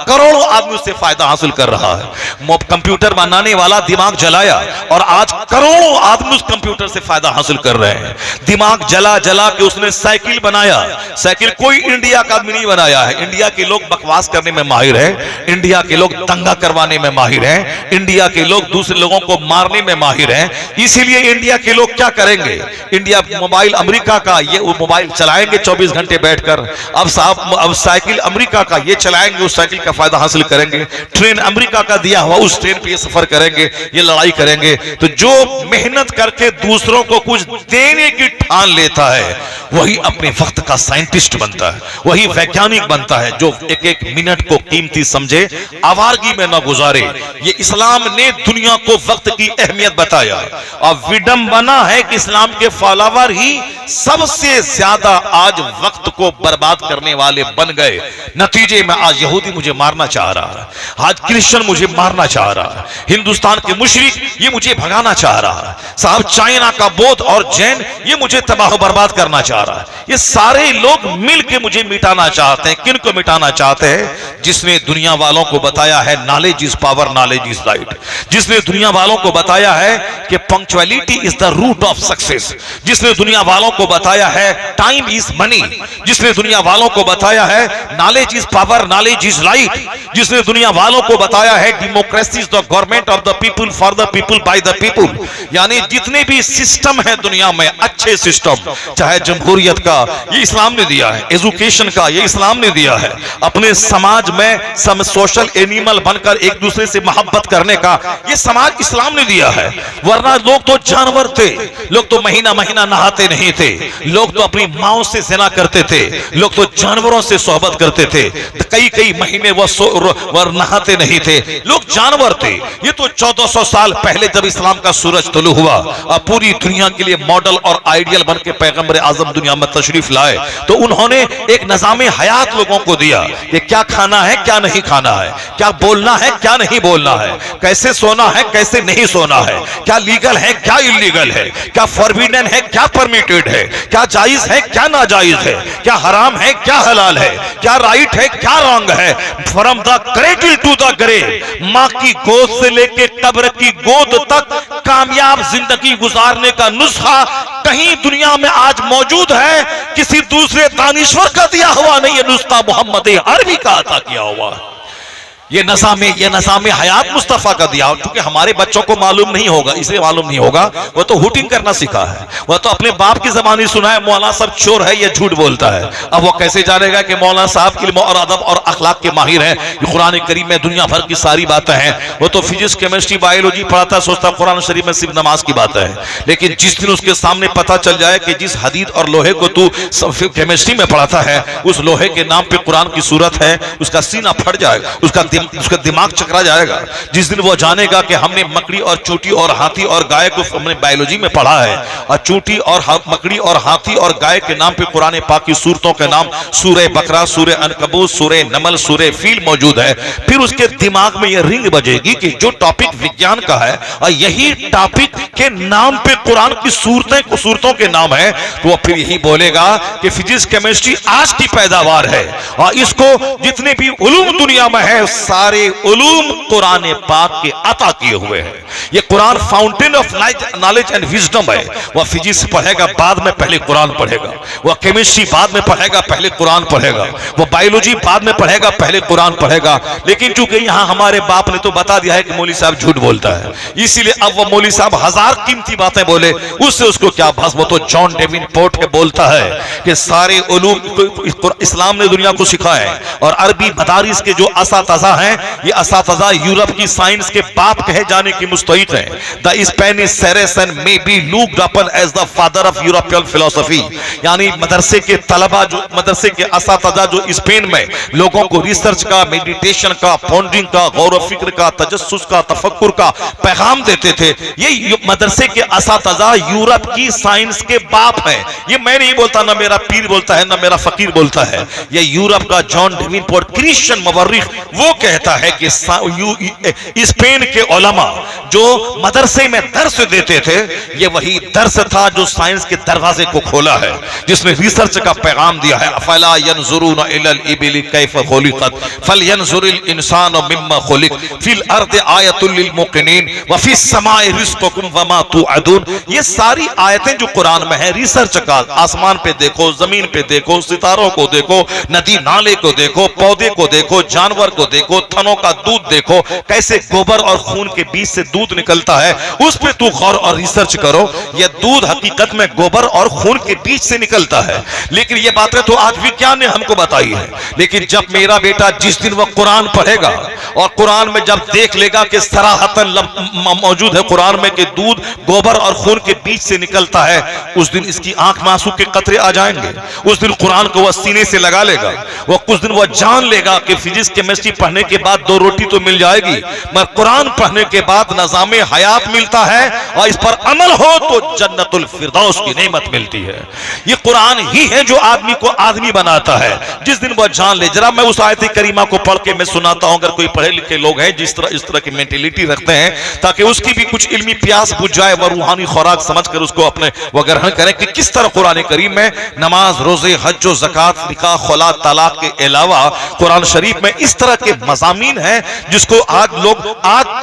करोड़ों आदमी उससे फायदा हासिल कर रहा है। कंप्यूटर बनाने वाला दिमाग जलाया और आज करोड़ों आदमी उस कंप्यूटर से फायदा हासिल कर रहे हैं। दिमाग जला जला के उसने साइकिल बनाया। साइकिल कोई इंडिया का आदमी नहीं बनाया है। इंडिया के लोग बकवास करने में माहिर हैं, इंडिया के लोग दंगा करवाने में माहिर हैं, इंडिया के लोग दूसरे लोगों को मारने में माहिर हैं। इसीलिए इंडिया के लोग क्या करेंगे, इंडिया मोबाइल अमेरिका का, ये वो मोबाइल चलाएंगे 24 घंटे बैठकर। अब साहब अब साइकिल अमेरिका का, ये चलाएंगे, उस साइकिल का फायदा हासिल करेंगे। ट्रेन अमेरिका का दिया हुआ, उस ट्रेन पे ये सफर करेंगे, ये लड़ाई करेंगे। तो जो मेहनत करके दूसरों को कुछ देने की ठान लेता है, वही अपने वक्त का साइंटिस्ट बनता है, वही वैज्ञानिक बनता है, जो एक एक मिनट को कीमती समझे, आवारगी में न गुजारे। ये इस्लाम ने दुनिया को वक्त की अहमियत बताया। और विडंबना है कि इस्लाम के फॉलोवर ही सबसे ज्यादा आज वक्त को बर्बाद करने वाले बन गए। नतीजे में आज यहूदी मुझे मारना चाह रहा है, आज क्रिश्चियन मुझे मारना चाह रहा है, हिंदुस्तान के मुशरिक ये मुझे भगाना चाह रहा है, साहब चाइना का बौद्ध और जैन ये मुझे तबाह बर्बाद करना चाह रहा है। ये सारे लोग मिलकर मुझे मिटाना चाहते हैं। किन को मिटाना चाहते हैं? जिसने दुनिया वालों को बताया है knowledge is power, knowledge is right, जिसने दुनिया वालों को बताया है कि punctuality is the root of success, जिसने दुनिया वालों को बताया है टाइम इज मनी, जिसने दुनिया वालों को बताया है knowledge is power, knowledge is right, जिसने दुनिया वालों को बताया है democracy is the government of the people, for the people, by the people. यानी जितने भी सिस्टम है दुनिया में, अच्छे सिस्टम, चाहे जमहूरियत का, ये इस्लाम ने दिया है, एजुकेशन का, ये इस्लाम ने दिया है, अपने समाज में सब सोशल एनिमल बनकर एक दूसरे से मोहब्बत करने का, ये समाज इस्लाम ने दिया है। वरना लोग तो जानवर थे, लोग तो महीना महीना नहाते नहीं थे, लोग तो अपनी माओ से ज़िना करते थे, लोग तो जानवरों से सोहबत करते थे, कई कई महीने वह नहाते नहीं थे, लोग जानवर थे। ये तो 1400 साल पहले जब इस्लाम का सूरज तुलू हुआ और पूरी दुनिया के लिए मॉडल और आइडियल बन के पैगंबर आजम दुनिया में तशरीफ लाए, तो उन्होंने एक निज़ामे हयात लोगों को दिया कि क्या खाना है, क्या नहीं खाना है, क्या बोलना है, क्या नहीं बोलना है, कैसे सोना है, कैसे नहीं सोना है, क्या लीगल है, क्या इलीगल है, क्या फॉरबिडन है, क्या परमिटेड है, क्या जायज है, क्या नाजायज है, क्या हराम है, क्या हलाल है, क्या राइट है, क्या रॉन्ग है। From the cradle to the grave, मां की गोद से लेके कब्र की गोद तक कामयाब जिंदगी गुजारने का नुस्खा कहीं दुनिया में आज मौजूद है, किसी दूसरे दानिश्वर का दिया हुआ नहीं है, नुस्खा मोहम्मद अरबी का अता किया हुआ। ये नज़ाम हयात मुस्तफ़ा का दिया। क्योंकि हमारे बच्चों को मालूम नहीं होगा, इसे मालूम नहीं होगा, वो तो हुटिंग करना सीखा है, वो तो अपने बाप की ज़बानी सुना है मौलाना साहब चोर है, ये झूठ बोलता है। अब वो कैसे जानेगा कि मौलाना साहब इल्म और अदब और अखलाक के माहिर हैं, कुरान करीम में दुनिया भर की सारी बातें हैं। वो तो फिजिक्स, केमिस्ट्री, बायोलॉजी पढ़ाता है, सोचता कुरान शरीफ में सिर्फ नमाज की बात है। लेकिन जिस दिन उसके सामने पता चल जाए कि जिस हदीद और लोहे को तू केमिस्ट्री में पढ़ाता है, उस लोहे के नाम पे कुरान की सूरत है, उसका सीना फट जाएगा, उसका दिमाग चकरा जाएगा। जिस दिन वो जानेगा कि हमने मकड़ी और चूंटी और हाथी और गाय को हमने बायोलॉजी में पढ़ा है, और चूंटी और मकड़ी और हाथी और गाय के नाम पे कुरान पाक की सूरतों के नाम सूरह बकरा, सूरह अनकबूत, सूरह नमल, सूरह फील मौजूद है, फिर उसके दिमाग में यह रिंग बजेगी कि जो टॉपिक विज्ञान का है और यही टॉपिक के नाम पे कुरान की सूरतों के नाम है, तो वो फिर यही बोलेगा कि फिजिक्स, केमिस्ट्री आज की पैदावार है, और इसको जितने भी उलूम दुनिया में है सारे उलूम कुरान पाक के अता किए हुए हैं। ये Quran fountain of knowledge and wisdom है। वह फिजिक्स पढ़ेगा बाद में पहले कुरान पढ़ेगा, वह केमिस्ट्री बाद में पढ़ेगा पहले कुरान पढ़ेगा, वह बायोलॉजी बाद में पढ़ेगा पहले कुरान पढ़ेगा। लेकिन चूंकि यहां हमारे बाप ने तो बता दिया है कि मौलवी साहब झूठ बोलता है, इसीलिए अब वह मौलवी साहब हजार कीमती बातें बोले, उससे उसको क्या बस। वो तो जॉन डेवेनपोर्ट के बोलता है कि सारे उलूम इस्लाम ने दुनिया को सिखाया है, और अरबी मदारिस के जो असातिज़ा हैं, ये असातिज़ा यूरोप की साइंस के बाप कहे जाने की मुस्तहिक हैं। The Spanish Saracen may be looked upon as the father of European philosophy, यानी मदरसे के तलबा, जो मदरसे के असातिज़ा जो स्पेन में लोगों को रिसर्च का, मेडिटेशन का, पॉन्डरिंग का, गौर फिक्र का, तजस्सुस का, तफक्कुर का पैगाम देते थे, ये मदरसे के असातिज़ा यूरोप की साइंस के बाप हैं। ये मैं नहीं बोलता, ना मेरा पीर बोलता है, ना मेरा फकीर बोलता है, ये यूरोप का जॉन डेवेनपोर्ट क्रिश्चियन मुवर्रिख वो कहता है कि स्पेन के उलमा जो मदरसे में दर्स देते थे, ये वही दर्स था जो साइंस के दरवाजे को खोला है, जिसने रिसर्च का पैगाम दिया है। अफला यंजुरून इलल इबिल कैफ खुलिकत फलयंजुरिल इंसानु मिम्मा खुलिक फिल अर्द आयतुल लिल मुकिनीन व फिस समाए रिज़्कुकुम व मा तुअदून। ये सारी आयतें जो कुरान में है, रिसर्च का, आसमान पे देखो, जमीन पे देखो, सितारों को देखो, नदी नाले को देखो, पौधे को देखो, जानवर को देखो, थनों का दूध देखो, कैसे गोबर और खून के बीच से दूध निकलता है, उस पे तू गौर और रिसर्च करो। यह दूध हकीकत में गोबर और खून के बीच से निकलता है। लेकिन ये बातें तो आज विज्ञान ने हमको बताई है। लेकिन जब मेरा बेटा जिस दिन वह कुरान पढ़ेगा और कुरान में जब देख लेगा कि सराहतन मौजूद है कुरान में कि दूध गोबर और खून के बीच से निकलता है, उस दिन इसकी आंख में आंसू के कतरे आ जाएंगे। उस दिन कुरान को वह सीने से लगा लेगा। वह कुछ दिन वह जान लेगा कि फिजिक्स, केमिस्ट्री पढ़ने के बाद 2 रोटी तो मिल जाएगी, मगर कुरान पढ़ने के बाद नज़ामे हयात मिलता है, और इस पर अमल हो तो जन्नतुल फिरदौस की नेमत मिलती है। ये कुरान ही है जो आदमी को आदमी बनाता है। जिस दिन वह जान ले, जरा मैं उस आयत करीमा को पढ़ के मैं सुनाता हूं, अगर कोई पढ़े लिखे लोग हैं जिस तरह की मेंटेलिटी रखते हैं, ताकि उसकी भी कुछ इल्मी प्यास बुझ जाए, वह रूहानी खुराक समझकर उसको अपने वह ग्रहण करें कि किस तरह कुरान करीम में नमाज, रोजे, हज, ज़कात, निकाह, खुला, तलाक के अलावा कुरान शरीफ में इस तरह के मज़ामीन हैं जिसको आज लोग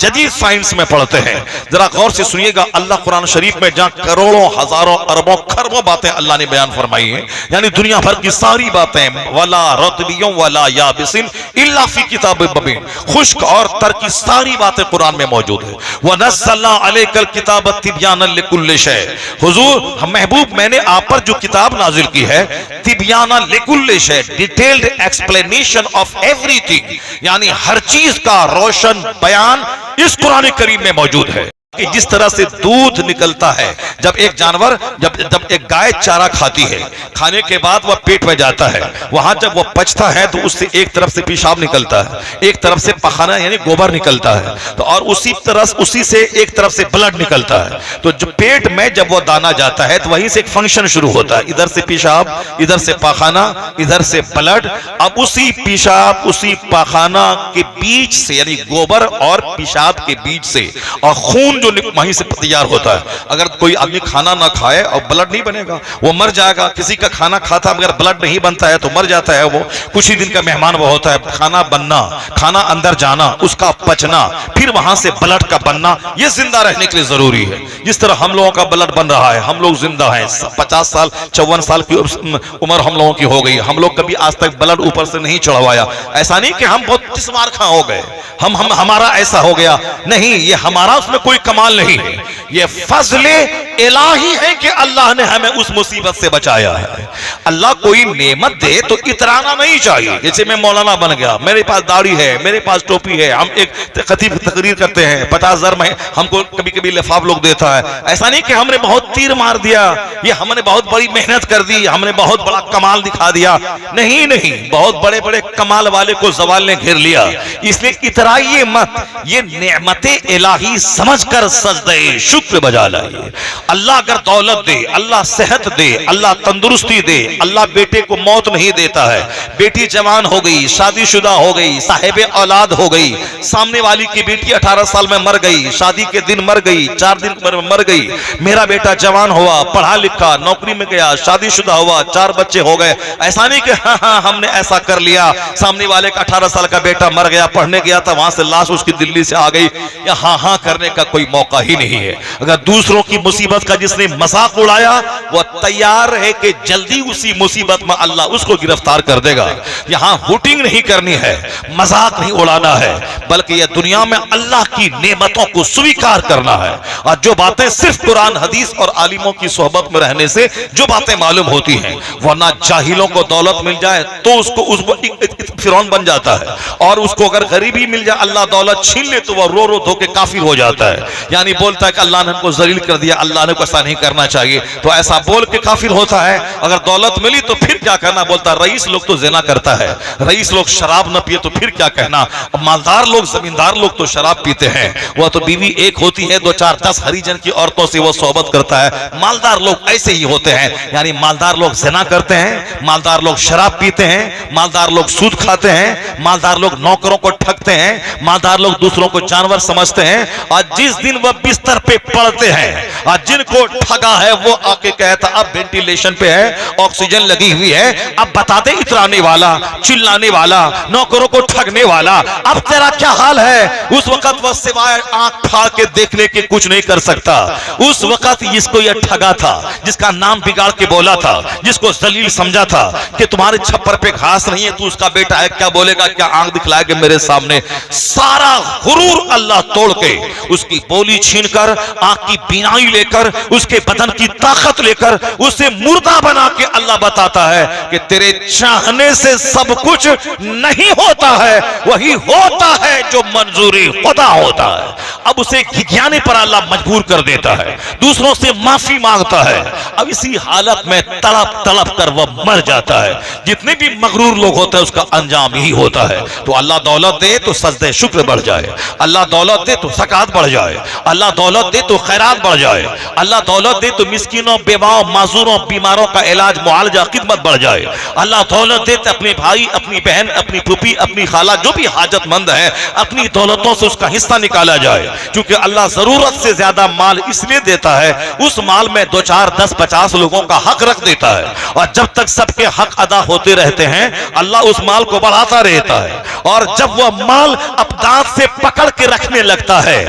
जदीद साइंस में पढ़ते हैं। जरा गौर से सुनिएगा, अल्लाह कुरान शरीफ में जहां करोड़ों, हजारों, अरबों, खरबों बातें अल्लाह ने बयान फरमाई हैं, यानी दुनिया भर की सारी बातें, वला रतबियों वला याबिसिन इल्ला फी किताब मुबीन, खुश्क और तर की सारी बातें कुरान में मौजूद है। व नज़्ज़लना अलैकल किताब तिबयानन लिकुल्लि शै, हुजूर महबूब मैंने आप पर जो किताब नाजिल की है, तिबयानन लिकुल्लि शै, डिटेल्ड एक्सप्लेनेशन ऑफ एवरीथिंग, यानी हर चीज का रोशन बयान इस कुरान करीम में मौजूद है। कि जिस तरह से दूध निकलता है, जब एक जानवर, जब एक गाय चारा खाती है, खाने के बाद वह पेट में जाता है, वहां जब वह पचता है तो उससे एक तरफ से पेशाब निकलता है, एक तरफ से पखाना यानी गोबर निकलता है, तो और उसी से एक तरफ से ब्लड निकलता है। तो जो पेट में जब वह दाना जाता है तो वहीं से एक फंक्शन शुरू होता है, इधर से पेशाब, इधर से पखाना, इधर से ब्लड। अब उसी पेशाब, उसी पखाना के बीच से, यानी गोबर और पेशाब के बीच से और खून जो वहीं से तैयार होता है। अगर कोई आदमी खाना ना खाए और ब्लड नहीं बनेगा, वो मर जाएगा। किसी का खाना खाता मगर ब्लड नहीं बनता है तो मर जाता है, वो कुछ ही दिन का मेहमान वो होता है। खाना बनना, खाना अंदर जाना, उसका पचना, फिर वहां से ब्लड का बनना, ये जिंदा रहने के लिए जरूरी है। जिस तरह हम लोगों का ब्लड बन रहा है, हम लोग जिंदा हैं, 50 साल 54 साल की उम्र हम लोगों की हो गई, हम लोग कभी आज तक ब्लड ऊपर से नहीं चढ़वाया। ऐसा नहीं कि हम बहुत तिस्मार खा हो गए, हम हमारा ऐसा हो गया, नहीं, ये हमारा उसमें कोई कमाल नहीं है, ये फजले इलाही है कि अल्लाह ने हमें उस मुसीबत से बचाया है। अल्लाह कोई नेमत दे तो इतराना नहीं चाहिए। जैसे मैं मौलाना बन गया, मेरे पास दाढ़ी है, मेरे पास टोपी है, हम एक खतीब तकरीर करते हैं, 50,000 में हमको कभी कभी लिफाफ लोग देता है। ऐसा नहीं कि हमने बहुत तीर मार दिया, ये हमने बहुत बड़ी मेहनत कर दी, हमने बहुत बड़ा कमाल दिखा दिया, नहीं नहीं, बहुत बड़े बड़े कमाल वाले को ज़वाल ने घेर लिया। इसलिए इतराइए मत, ये नेमते इलाही समझकर सजदे शुक्र बजा लाइए। अल्लाह अगर दौलत दे, अल्लाह सेहत दे, अल्लाह तंदुरुस्ती दे, अल्लाह बेटे को मौत नहीं देता है, बेटी जवान हो गई, शादीशुदा हो गई, साहिबे औलाद हो गई, सामने वाली की बेटी 18 साल में मर गई, शादी के दिन मर गई, 4 दिन में मर गई, मेरा बेटा जवान हुआ, पढ़ा लिखा, नौकरी में गया, शादीशुदा हुआ, 4 बच्चे हो गए। ऐसा नहीं कि हाँ हमने ऐसा कर लिया, सामने वाले का 18 साल का बेटा मर गया, पढ़ने गया था, वहां से लाश उसकी दिल्ली से आ गई, या हाँ करने का कोई मौका ही नहीं है। अगर दूसरों की मुसीबत का जिसने मजाक उड़ाया, वह तैयार है कि जल्दी उसी मुसीबत में अल्लाह उसको गिरफ्तार कर देगा। यहां हुटिंग नहीं करनी है, मजाक नहीं उड़ाना है, बल्कि यह दुनिया में अल्लाह की नेमतों को स्वीकार करना है। और जो बातें सिर्फ कुरान हदीस और आलिमों की सोहबत में रहने से जो बातें मालूम होती हैं, वरना जाहिलों को दौलत मिल जाए तो उसको फिरौन बन जाता है, और उसको अगर गरीबी मिल जाए, अल्लाह दौलत छीन ले तो वह रो रो धो के काफिर हो जाता है। यानी बोलता है कि अल्लाह ने हमको जलील कर दिया, अल्लाह ने को ऐसा नहीं करना चाहिए, तो ऐसा बोल के काफिर होता है। अगर दौलत मिली तो फिर क्या कहना, बोलता रईस लोग तो ज़िना करता है, रईस लोग शराब न पिए तो फिर क्या कहना, मालदार लोग जमींदार लोग तो शराब पीते हैं, वह तो बीवी एक होती है, 2 4 10 हरिजन की औरतों से वो सोहबत करता है। मालदार लोग ऐसे ही होते हैं, यानी मालदार लोग ज़िना करते हैं, मालदार लोग शराब पीते हैं, मालदार लोग सूद खाते हैं, मालदार लोग नौकरों को ठगते हैं, मालदार लोग दूसरों को जानवर समझते हैं। और जिस दिन वह बिस्तर पे पड़ते हैं और जिनको ठगा है वो आके कहता अब वेंटिलेशन पे है, ऑक्सीजन लगी हुई है, अब बता दे इतराने वाला, चिल्लाने वाला, नौकरों को ठगने वाला, अब तेरा क्या हाल है। उस वक्त वह सिवाय आंख फाड़ के देखने के कुछ नहीं कर सकता। उस वक्त जिसको यह ठगा था, जिसका नाम बिगाड़ के बोला था, जिसको जलील समझा था कि तुम्हारे छप्पर पे घास नहीं है, तू उसका बेटा है, क्या बोलेगा, क्या आंख दिखलाएगा मेरे सामने, सारा गुरूर अल्लाह तोड़ के उसकी बोली छीनकर, आंख की बीनाई लेकर, उसके बदन की ताकत लेकर उसे मुर्दा बना के अल्लाह बताता है कि तेरे चाहने से सब कुछ नहीं होता है, वही होता है जो मंजूरी खुदा होता है। अब उसे घिघियाने पर अल्लाह मजबूर कर देता है, दूसरों से माफी मांगता है। अब इसी हालत में तड़प तड़प कर वह मर जाता है। जितने भी मगरूर लोग होते हैं उसका अंजाम यही होता है। तो अल्लाह दौलत दे तो सजदे शुक्र बढ़ जाए, अल्लाह दौलत दे तो ज़कात बढ़ जाए, अल्लाह दौलत दे तो खैरात बढ़ जाए, अल्लाह दौलत दे तो मिस्किनों, बेवाओं, माजूरों, बीमारों का इलाज, मुआलजा, खिदमत बढ़ जाए, अल्लाह दौलत दे तो अपने भाई, अपनी बहन, अपनी फूफी, अपनी खाला, जो भी हाजतमंद है, अपनी दौलतों से उसका हिस्सा निकाला जाए। क्योंकि अल्लाह जरूरत से ज्यादा माल इसलिए देता है, उस माल में 2 4 10 50 लोगों का हक रख देता है, और जब तक सबके हक अदा होते रहते हैं अल्लाह उस माल को बढ़ाता रहता है। और जब वह माल अपदात से पकड़ के रखने लगता है,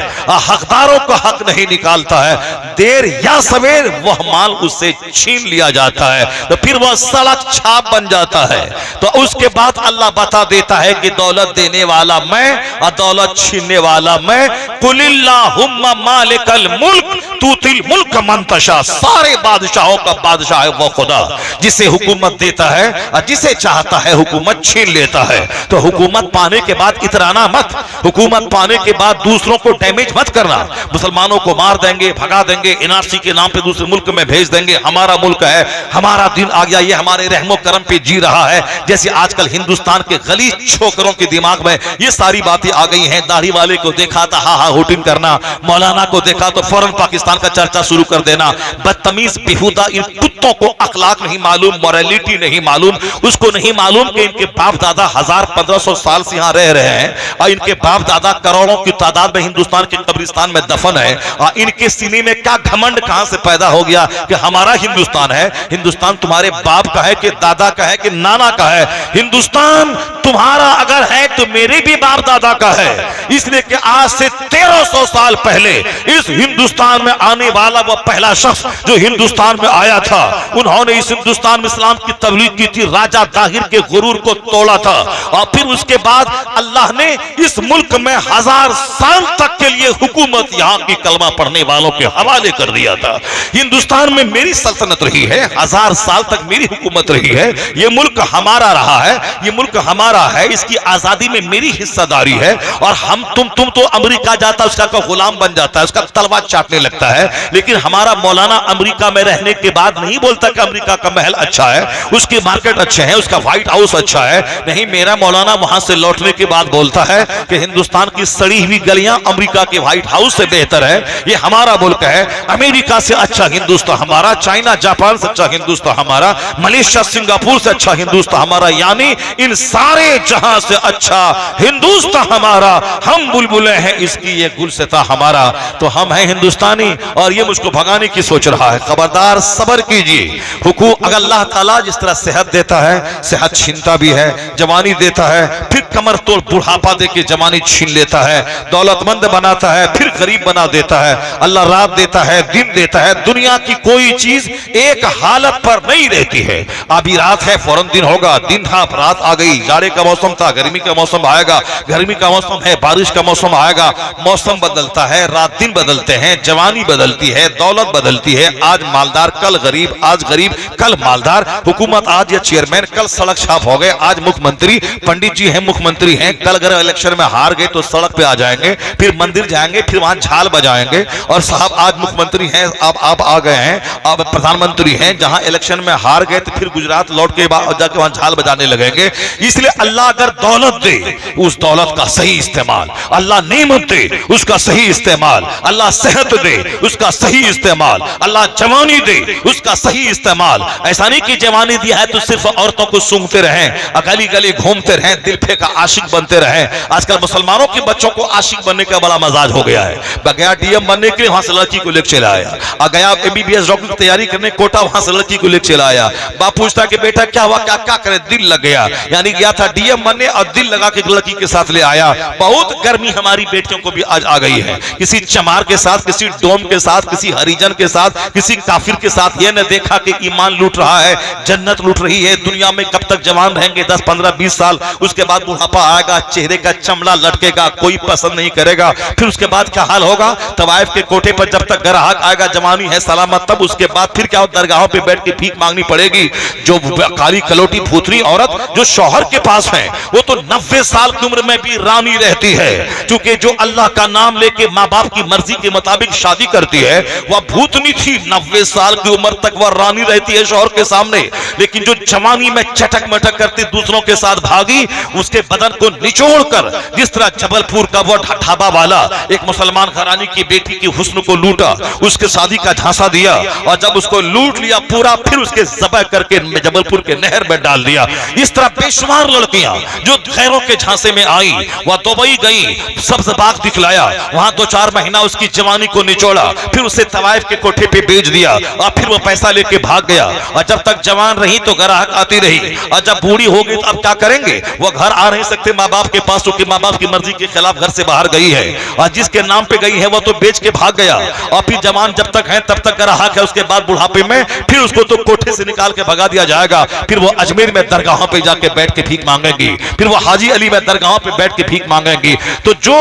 हकदारों का हक नहीं निकालता है, देर या सवेर वह माल उससे छीन लिया जाता है, तो फिर वह सड़क छाप बन जाता है। तो उसके बाद अल्लाह बता देता है कि दौलत देने वाला मैं और दौलत छीनने वाला मैं। कुलिल्लाहुम्मा मालिकल मुल्क तूतिल मुल्क मन तशा, सारे बादशाहों का बादशाह है वो खुदा, जिसे हुकूमत देता है और जिसे चाहता है हुकूमत छीन लेता है। तो हुकूमत पाने के बाद इतराना मत, हुकूमत पाने के बाद दूसरों को डैमेज मत करना। मुसलमानों को मार देंगे, भगा देंगे, NRC के नाम पे दूसरे मुल्क में भेज देंगे, हमारा मुल्क है, हमारा दिन आ गया, ये हमारे रहमो करम पे जी रहा है। जैसे आजकल हिंदुस्तान के गलीज छोकरों के दिमाग में ये सारी बातें आ गई हैं। दाढ़ी वाले को देखा था हा हा हुटिंग करना, मौलाना को देखा तो फौरन पाकिस्तान का चर्चा शुरू कर देना। बदतमीज बेहुदा इन कुत्तों को अखलाक नहीं मालूम, मॉरलिटी नहीं मालूम, उसको नहीं मालूम कि इनके बाप दादा 1000-1500 साल से यहाँ रह रहे हैं और इनके बाप दादा करोड़ों की तादाद में हिंदुस्तान के कब्रिस्तान में दफन है। और इनके सीने में क्या घमंड कहां से पैदा हो गया कि हमारा हिंदुस्तान है। हिंदुस्तान तुम्हारे बाप का है कि दादा का है कि नाना का है? हिंदुस्तान तुम्हारा अगर है तो मेरे भी बाप दादा का है। इसलिए कि आज से 1300 साल पहले इस हिंदुस्तान में आने वाला वह पहला शख्स जो हिंदुस्तान में आया था, उन्होंने इस हिंदुस्तान में इस्लाम की तबलीग की थी, राजा ताहिर के गुरूर को तोड़ा था। और फिर उसके बाद अल्लाह ने इस मुल्क में 1000 साल तक के लिए हुकूमत यहाँ की कलमा पढ़ने वालों के हवाले कर दिया था। हिंदुस्तान में मेरी सल्तनत रही है, 1000 साल तक मेरी हुकूमत रही है। ये मुल्क हमारा रहा है, ये मुल्क हमारा है, इसकी आजादी में मेरी हिस्सेदारी है। और हम तुम तो अमेरिका जाता उसका गुलाम बन जाता है, उसका तलवा चाटने लगता है। लेकिन हमारा मौलाना अमेरिका में रहने के बाद नहीं बोलता कि अमेरिका का महल अच्छा है, उसके मार्केट अच्छे हैं, उसका व्हाइट हाउस अच्छा है। नहीं, मेरा मौलाना वहां से लौटने के बाद बोलता है कि हिंदुस्तान की सड़ी हुई गलियां अमेरिका के व्हाइट हाउस से बेहतर है। ये हमारा मुल्क है, अमेरिका से अच्छा हिंदुस्तान हमारा, चाइना जापान से अच्छा हिंदुस्तान हमारा, मलेशिया सिंगापुर से अच्छा हिंदुस्तान हमारा, यानी इन सारे जहां से अच्छा हिंदुस्तान हमारा। हम बुलबुले हैं इसकी, ये गुलसिता हमारा। तो हम हैं हिंदुस्तानी और ये मुझको भगाने की सोच रहा है। खबरदार, सब्र कीजिए। हुकूक अगर अल्लाह ताला जिस तरह सेहत देता है, सेहत छीनता भी है, जवानी देता है, फिर कमर तोड़ बुढ़ापा दे के जवानी छीन लेता है, दौलतमंद बनाता है, फिर गरीब बना देता है। अल्लाह रात देता है, दिन देता है। दुनिया की कोई चीज एक हालत पर नहीं रहती है। अभी रात है फौरन दिन होगा, दिन था रात आ गई, जाड़े का मौसम था गर्मी का मौसम आएगा, गर्मी का मौसम है बारिश का मौसम आएगा। मौसम बदलता है, रात दिन बदलते हैं, जवानी बदलती है, दौलत बदलती है। आज मालदार कल गरीब, आज गरीब कल मालदार। हुकूमत आज या चेयरमैन, कल सड़क छाप हो गए, आज मुख्यमंत्री। पंडित जी हैं, मुख्यमंत्री हैं, कल अगर इलेक्शन में हार गए तो सड़क पे आ जाएंगे, फिर मंदिर जाएंगे, फिर वहां झाल बजाएंगे। और साहब आज मुख्यमंत्री हैं, अब आप आ गए हैं, अब प्रधानमंत्री हैं, जहां इलेक्शन में हार गए तो फिर गुजरात लौट के बाद जाके वहां झाल बजाने लगेंगे। इसलिए अल्लाह अगर दौलत दे उस दौलत का सही इस्तेमाल, अल्लाह नेमत दे उसका सही इस्तेमाल, अल्लाह सेहत दे उसका सही इस्तेमाल, अल्लाह जवानी दे उसका सही इस्तेमाल। ऐसा नहीं कि जवानी दिया है तो सिर्फ औरतों को सूंघते रहें, गली गली घूमते रहें, दिल फेंका आशिक बनते रहें। आजकल मुसलमानों के बच्चों को आशिक बनने का बड़ा मजाज हो गया है। गया डीएम बनने के लिए वहां से लड़की को लेकर चला आया, और गया एमबीबीएस डॉक्टर की तैयारी करने कोटा, वहां से लड़की को लेकर चला आया। बाप पूछता कि बेटा क्या हुआ, क्या क्या करे, दिल लग गया। यानी गया था डीएम बनने और दिल लगा के लड़की के साथ ले आया। बहुत गर्मी हमारी बेटियों को भी आज आ गई है, किसी चमार के साथ, किसी डोम के साथ, किसी हरिजन के साथ, किसी काफिर के साथ। यह न देखा कि ईमान लूट रहा है, जन्नत लूट रही है। दुनिया में कब तक जवान रहेंगे, 10, 15, 20 साल, उसके बाद बुढ़ापा आएगा, चेहरे का चमड़ा लटकेगा, कोई पसंद नहीं करेगा। फिर उसके बाद क्या हाल होगा? तवाइफ के कोठे पर जब तक ग्राहक आएगा, जवानी है सलामत, तब उसके बाद फिर क्या, दरगाहों पे बैठ के भीख मांगनी पड़ेगी। जो काली कलोटी भूतरी औरत जो शौहर के पास है, वो तो 90 साल की उम्र में भी रानी रहती है, क्योंकि जो अल्लाह का नाम लेके माँ बाप की मर्जी के मुताबिक शादी करती है, वह भूतनी थी। 90 साल की उम्र तक वह रानी रहती है शौहर के सामने। लेकिन जो जवानी में चटक मटक करती दूसरों के साथ भागी, उसके बदन को निचोड़कर, जिस तरह जबलपुर का वो ढाबा वाला एक मुसलमान घराने की बेटी की हुस्न को लूटा, उसके शादी का झांसा दिया, और जब उसको लूट लिया पूरा, फिर उसके ज़बह करके जबलपुर के नहर में डाल दिया। इस तरह बेशुमार लड़कियां जो खैरों के झांसे में आई, वह दुबई गई, सब्ज बाग दिखलाया, वहां 2-4 महीना उसकी जवानी को निचोड़ा, फिर उसे तवाइफ के कोठे पे बेच दिया, और फिर वो पैसा लेके भाग गया। और जब तक जवान रही तो ग्राहक आती रही, और जब बूढ़ी हो गई तो अब क्या करेंगे? वो घर आ नहीं सकते माँ बाप के पास, क्योंकि माँ बाप की मर्जी के खिलाफ घर से बाहर गई है, और जिसके नाम पे गई है वो तो बेच के भाग गया। और फिर जवान जब तक है तब तक ग्राहक है, उसके बाद बुढ़ापे में फिर उसको तो कोठे से निकाल के भगा दिया जाएगा। फिर वो अजमेर में दरगाहों पे जाके बैठ के भीख मांगेंगी, फिर वो हाजी अली में दरगाहों पे बैठ के भीख मांगेंगी। तो जो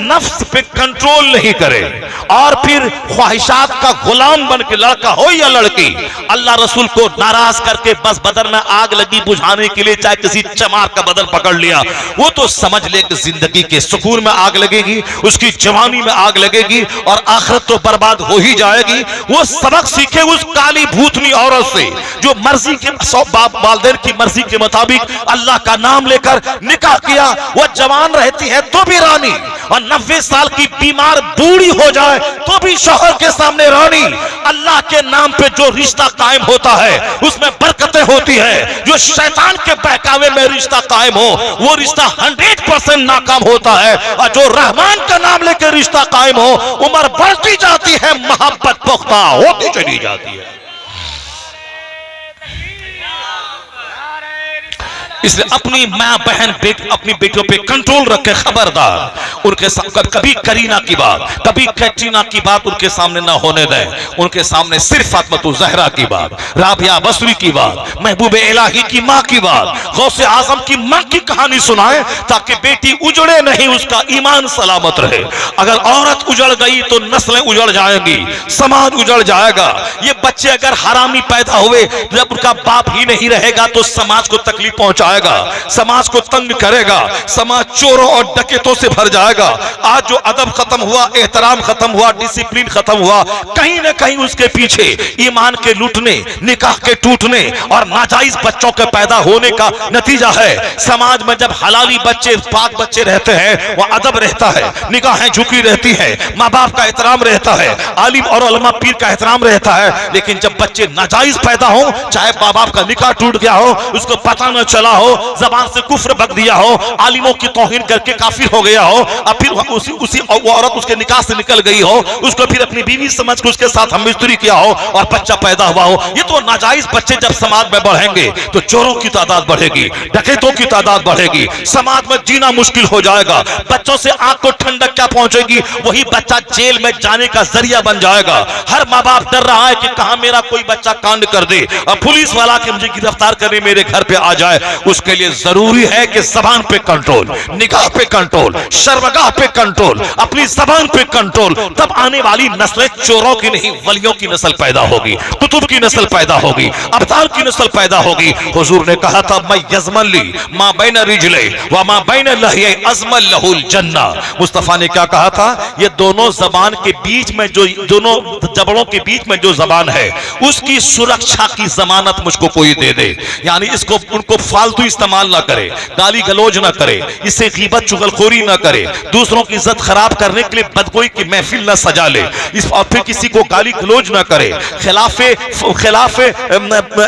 नफ्स पे कंट्रोल नहीं करे और फिर ख्वाहिशात का गुलाम बन के, लड़का हो या लड़की, अल्लाह रसूल को नाराज करके बस बदन में आग लगी बुझाने के लिए चाहे किसी चमार का बदन पकड़ लिया, वो तो समझ ले कि जिंदगी के सुकून में आग लगेगी, उसकी जवानी में आग लगेगी, और आखिरत तो बर्बाद बर्बाद हो ही जाएगी। वो सबक सीखे उस काली भूतनी औरत से जो मर्जी के बाप वालिदैन की मर्जी के मुताबिक अल्लाह का नाम लेकर निकाह किया। वो जवान रहती है तो भी रानी, और 90 साल की बीमार बूढ़ी हो जाए तो भी शौहर के सामने रानी। अल्लाह के नाम पे जो रिश्ता कायम होता है उसमें बरकतें होती है। जो शैतान के बहकावे में रिश्ता कायम हो वो रिश्ता 100% नाकाम होता है, और जो रहमान का नाम लेकर रिश्ता कायम हो उम्र बढ़ती जाती है, मोहब्बत पुख्ता होती चली जाती है। इसलिए अपनी माँ बहन अपनी बेटियों पे कंट्रोल रखे, खबरदार उनके कभी करीना की बात, कभी कैटरीना की बात उनके सामने ना होने दें। उनके सामने सिर्फ फातिमा ज़हरा की बात, राबिया बसरी की बात, महबूब इलाही की माँ की बात, गौसे आजम की माँ की कहानी सुनाएं ताकि बेटी उजड़े नहीं, उसका ईमान सलामत रहे। अगर औरत उजड़ गई तो नस्लें उजड़ जाएंगी, समाज उजड़ जाएगा। ये बच्चे अगर हरामी पैदा हुए, जब उनका बाप ही नहीं रहेगा तो समाज को तकलीफ पहुंचाएगा, समाज को तंग करेगा, समाज चोरों और डकैतों से भर जाएगा। आज जो अदब खत्म हुआ, एहतराम खत्म हुआ, डिसिप्लिन खत्म हुआ, कहीं ना कहीं उसके पीछे ईमान के लूटने, निकाह के टूटने और नाजायज बच्चों के पैदा होने का नतीजा है। समाज में जब हलाली बच्चे, पाक बच्चे रहते हैं, वह अदब रहता है, निगाहें झुकी रहती है, माँ बाप का एहतराम रहता है, आलिम और उलमा पीर का एहतराम रहता है। लेकिन जब बच्चे नाजायज पैदा हो, चाहे माँ बाप का निकाह टूट गया हो, उसको पता न चला हो, जबान से कुफ्र बक दिया हो, आलिमों की तौहीन करके काफिर हो गया हो, और फिर उसी वो औरत उसके निकाह से निकल गई हो, उसको फिर अपनी बीवी समझ के उसके साथ हमबिस्तरी किया हो और बच्चा पैदा हुआ हो। ये तो नाजायज बच्चे जब समाज में बढ़ेंगे तो चोरों की तादाद बढ़ेगी, डकैतों की तादाद बढ़ेगी, समाज में जीना मुश्किल हो जाएगा। बच्चों से आंख को ठंडक क्या पहुंचेगी, वही बच्चा जेल में जाने का जरिया बन जाएगा। हर माँ बाप डर रहा है कि कहां मेरा कोई बच्चा कांड कर दे और पुलिस वाला के मुझे गिरफ्तार करने मेरे घर पे आ जाए। उसके लिए जरूरी है कि जबान पे कंट्रोल, निगाह पे कंट्रोल, शर्मगाह पे कंट्रोल, अपनी जबान पे कंट्रोल। तब आने वाली नस्लें चोरों की नहीं, वलियों की नस्ल पैदा होगी, कुतुब की नस्ल पैदा होगी, अब्दाल की नस्ल पैदा होगी। हुजूर ने कहा था, मैं यज़मन ली मा बैन रिजले व मा बैन लहिये अज़मल लहुल जन्ना। मुस्तफा ने क्या कहा था, ये दोनों जबान के बीच में, जो दोनों जबड़ों के बीच में जो जबान है, उसकी सुरक्षा की जमानत मुझको कोई दे दे। यानी इसको उनको फालतू इस्तेमाल ना करे, गाली गलौज ना करे, इससे गीबत चुगलखोरी ना करे, दूसरों की इज्जत खराब करने के लिए बदगोई की महफिल ना सजा ले, इस और फिर किसी को गाली गलौज ना करे, खिलाफे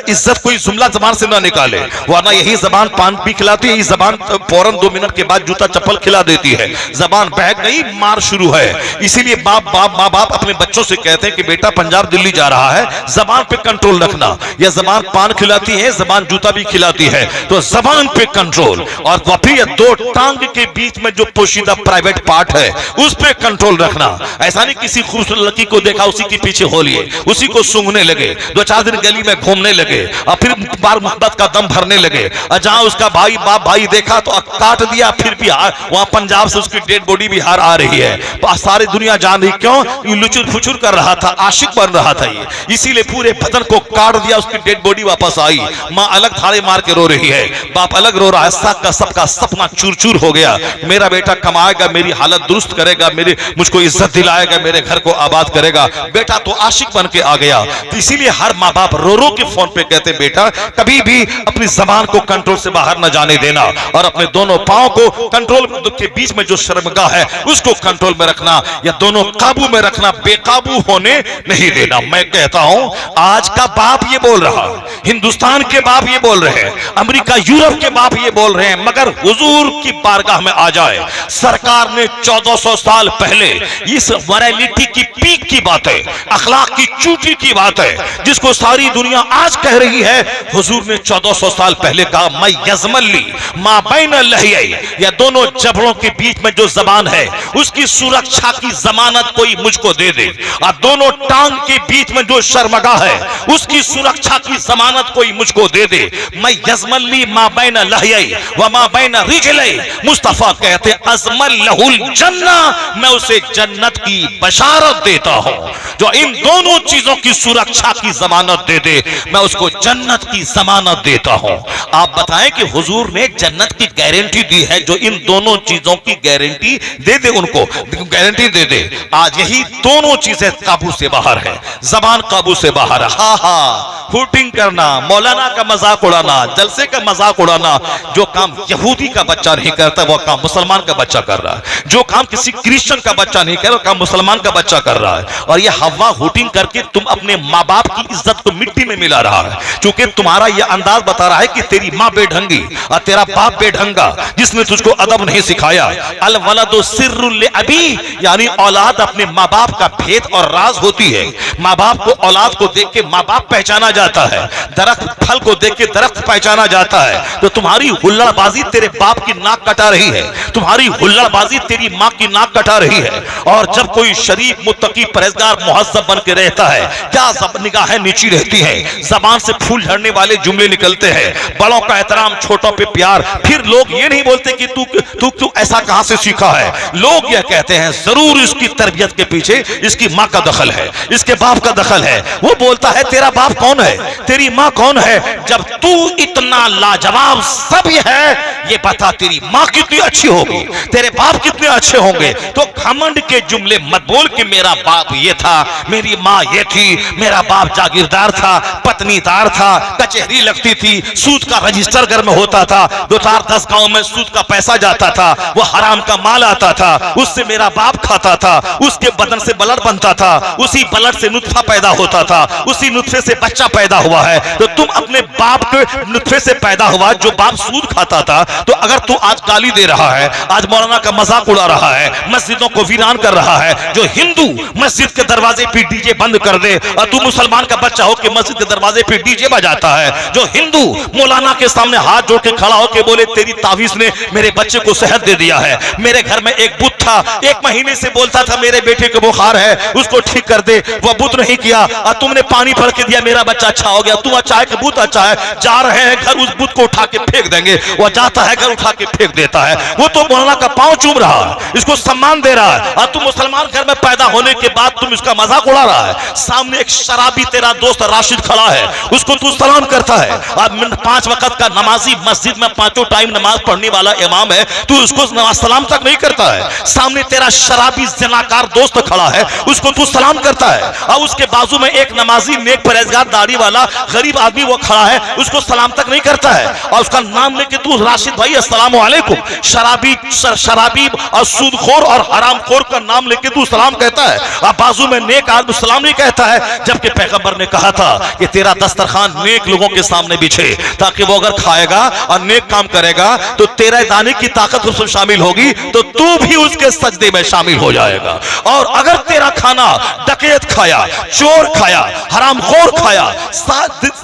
इज्जत कोई जुमला जबान से ना निकाले, वरना यही जबान पान भी खिलाती है, इस जबान फौरन 2 मिनट के बाद जूता चप्पल खिला देती है। जबान बहक गई, मार शुरू है। इसीलिए माँ बाप अपने बच्चों से कहते हैं कि बेटा पंजाब दिल्ली जा रहा है, जबान पे कंट्रोल रखना। यह जबान पान खिलाती है, जबान जूता भी खिलाती है, तो जबान पे कंट्रोल। और फिर 2 टांग के बीच में जो पोशीदा प्राइवेट पार्ट है उस पे कंट्रोल रखना। ऐसा नहीं किसी खूबसूरत लड़की को देखा उसी के पीछे हो लिए, उसी को सूंघने लगे, 2-4 दिन गली में घूमने लगे और फिर बार मोहब्बत का दम भरने लगे। और जहां उसका भाई देखा तो काट दिया, फिर भी वहां पंजाब से उसकी डेड बॉडी बिहार आ रही है। सारी दुनिया जान रही, क्यों? लुचुर फुचुर कर रहा था, आशिक बन रहा था ये, इसीलिए पूरे बदन को काट दिया, उसकी डेड बॉडी वापस आई। माँ अलग थाड़े मार के रो रही है, बाप अलग रो रहा है, सबका सपना चूर चूर हो गया। मेरा बेटा कमाएगा, मेरी हालत दुरुस्त करेगा, मुझको इज्जत दिलाएगा, मेरे घर को आबाद करेगा। बेटा तो आशिक बन के आ गया। तो इसीलिए हर माँ बाप रो रो के फोन पे कहते, बेटा कभी भी अपनी जबान को कंट्रोल से बाहर न जाने देना, और अपने दोनों पांव को कंट्रोल के बीच में जो शर्मगाह है उसको कंट्रोल में रखना, या दोनों काबू में रखना, बेकाबू होने नहीं देना। मैं कहता हूं आज का बाप ये बोल रहा, हिंदुस्तान के बाप ये बोल रहे हैं, अमेरिका यूरोप के बाप ये बोल रहे हैं, मगर हुजूर की बारगाह में आ जाए। सरकार ने 1400 साल पहले इस मोरालिटी की पीक की बात है, अखलाक की चूटी की बात है, जिसको सारी दुनिया आज कह रही है, हुजूर ने 1400 साल पहले कहा, मैं यज़मन ली मा बैन लहिये, या दोनों जबड़ों के बीच में जो जबान है उसकी सुरक्षा की जमानत कोई मुझको दे दे, और दोनों टांग के बीच में जो शर्मगाह है उसकी सुरक्षा की जमानत कोई मुझको दे दे। मैं यज़मन ली मा बैन लहयई व मा बैन रिजलई, मुस्तफा कहते अज़मल लहुल जन्ना, मैं उसे जन्नत की बशारत देता हूं। जो इन दोनों चीजों की सुरक्षा की जमानत दे दे, मैं उसको जन्नत की जमानत देता हूं। आप बताएं कि हुजूर ने जन्नत की गारंटी दी है, जो इन दोनों चीजों की गारंटी दे दे, उनको गारंटी दे दे। आज यही दोनों चीजें काबू से बाहर है, जबान काबू से बाहर है। हा हा हुटिंग करना, मौलाना का मजाक उड़ाना, जलसे का मजाक उड़ाना, जो काम यहूदी का बच्चा नहीं करता वो काम मुसलमान का बच्चा कर रहा है। जो काम किसी क्रिश्चियन का बच्चा नहीं कर रहा वो काम मुसलमान का बच्चा कर रहा है। और ये हवा हुटिंग करके तुम अपने माँ बाप की इज्जत को मिट्टी में मिला रहा है, क्योंकि तुम्हारा यह अंदाज बता रहा है कि तेरी माँ बेढंगी और तेरा बाप बेढंगा, जिसने तुझको अदब नहीं सिखाया। अल वलदु सिर्रुल अबी, यानी औलाद अपने माँ बाप का भेद और राज होती है। माँ बाप को औलाद को देख के माँ बाप पहचाना जाता है, दरख्त फल को देख के दरख्त पहचाना जाता है। तो तुम्हारी हुल्लड़बाजी तेरे बाप की नाक कटा रही है, तुम्हारी हुल्लड़बाजी तेरी माँ की नाक कटा रही है। और जब कोई शरीफ मुत्तकी परहेजगार मुहज्जब बन के रहता है, क्या सब निगाहें नीची रहती हैं, जबान से फूल झड़ने वाले जुमले निकलते हैं, बड़ों का एहतराम छोटों पे प्यार। फिर लोग ये नहीं बोलते कि तू ऐसा कहां से सीखा है, लोग यह कहते हैं जरूर इसकी तरबियत के पीछे इसकी माँ का दखल है, इसके बाप का दखल है। वो बोलता है तेरा बाप कौन है, तेरी माँ कौन है, जब तू इतना लाजवाब सब है, ये बता तेरी माँ कितनी अच्छी होगी, तेरे बाप कितने अच्छे होंगे। तो घमंड के जुमले मत बोल कि मेरा बाप ये था, मेरी माँ ये थी, मेरा बाप जागीरदार था, पत्नीदार था, कचहरी लगती थी, सूद का रजिस्टर घर में होता था, 2-4-10 गांव में सूद का पैसा जाता था, वो हराम का माल आता था, उससे मेरा बाप खाता था, उसके बदन से ब्लड बनता था, उसी ब्लड से नुत्फा पैदा होता था, उसी नुत्फे से बच्चा पैदा हुआ है। तो तुम अपने बाप के नुत्फे से पैदा हुआ, जो बाप सूद खाता था। तो अगर तू आज गाली दे रहा है, आज मौलाना का मजाक उड़ा रहा है, मस्जिदों को वीरान कर रहा है, जो हिंदू मस्जिद के दरवाजे पे डीजे बंद कर दे और तू मुसलमान का बच्चा हो के मस्जिद के दरवाजे पे डीजे बजाता है, जो हिंदू मौलाना के सामने हाथ जोड़ के खड़ा हो के बोले तेरी तावीज ने मेरे बच्चे को सेहत दे दिया है, मेरे घर में एक बुत था, 1 महीने से बोलता था मेरे बेटे को बुखार है, उसको ठीक कर दे, वह बुत नहीं किया और तुमने पानी भर के दिया, मेरा बच्चा अच्छा हो गया। तू अच्छा है कि बुत अच्छा है, जा रहे हैं घर उस बुत को उठा के फेंक देंगे, वह जाता है घर उठा के फेंक देता है। वो तो मौलाना का पांव चूम रहा है, इसको सम्मान दे रहा है, और तुम मुसलमान घर में पैदा होने के बाद तुम इसका मजाक उड़ा रहा है। सामने एक शराबी तेरा दोस्त राशिद खड़ा है, उसको तू सलाम करता है, और 5 वक्त का नमाजी मस्जिद में 5 टाइम नमाज पढ़ने वाला इमाम है, तू उसको सलाम तक नहीं करता है। सामने तेरा शराबी ज़नाकार दोस्त खड़ा है, उसको तू सलाम करता है, और उसके बाजू में एक नमाजी नेक परहेजगार दाढ़ी वाला गरीब आदमी वो खड़ा है, उसको सलाम तक नहीं करता है, और उसका नाम लेके तू राशिद भाई अस्सलाम वालेकुम, शराबी और सूदखोर और हरामखोर का नाम लेके तू सलाम कहता है, और बाजू में नेक आदमी सलाम नहीं कहता है। जबकि पैगंबर ने कहा था कि तेरा दस्तरखान नेक लोगों के सामने बिछे, ताकि वो अगर खाएगा और नेक काम करेगा तो तेरा दाने की ताकत उसमें शामिल होगी, तो तू भी उसके सजदे में शामिल हो जाएगा। और अगर तेरा खाना डकैत खाया, चोर खाया, हरामखोर खाया,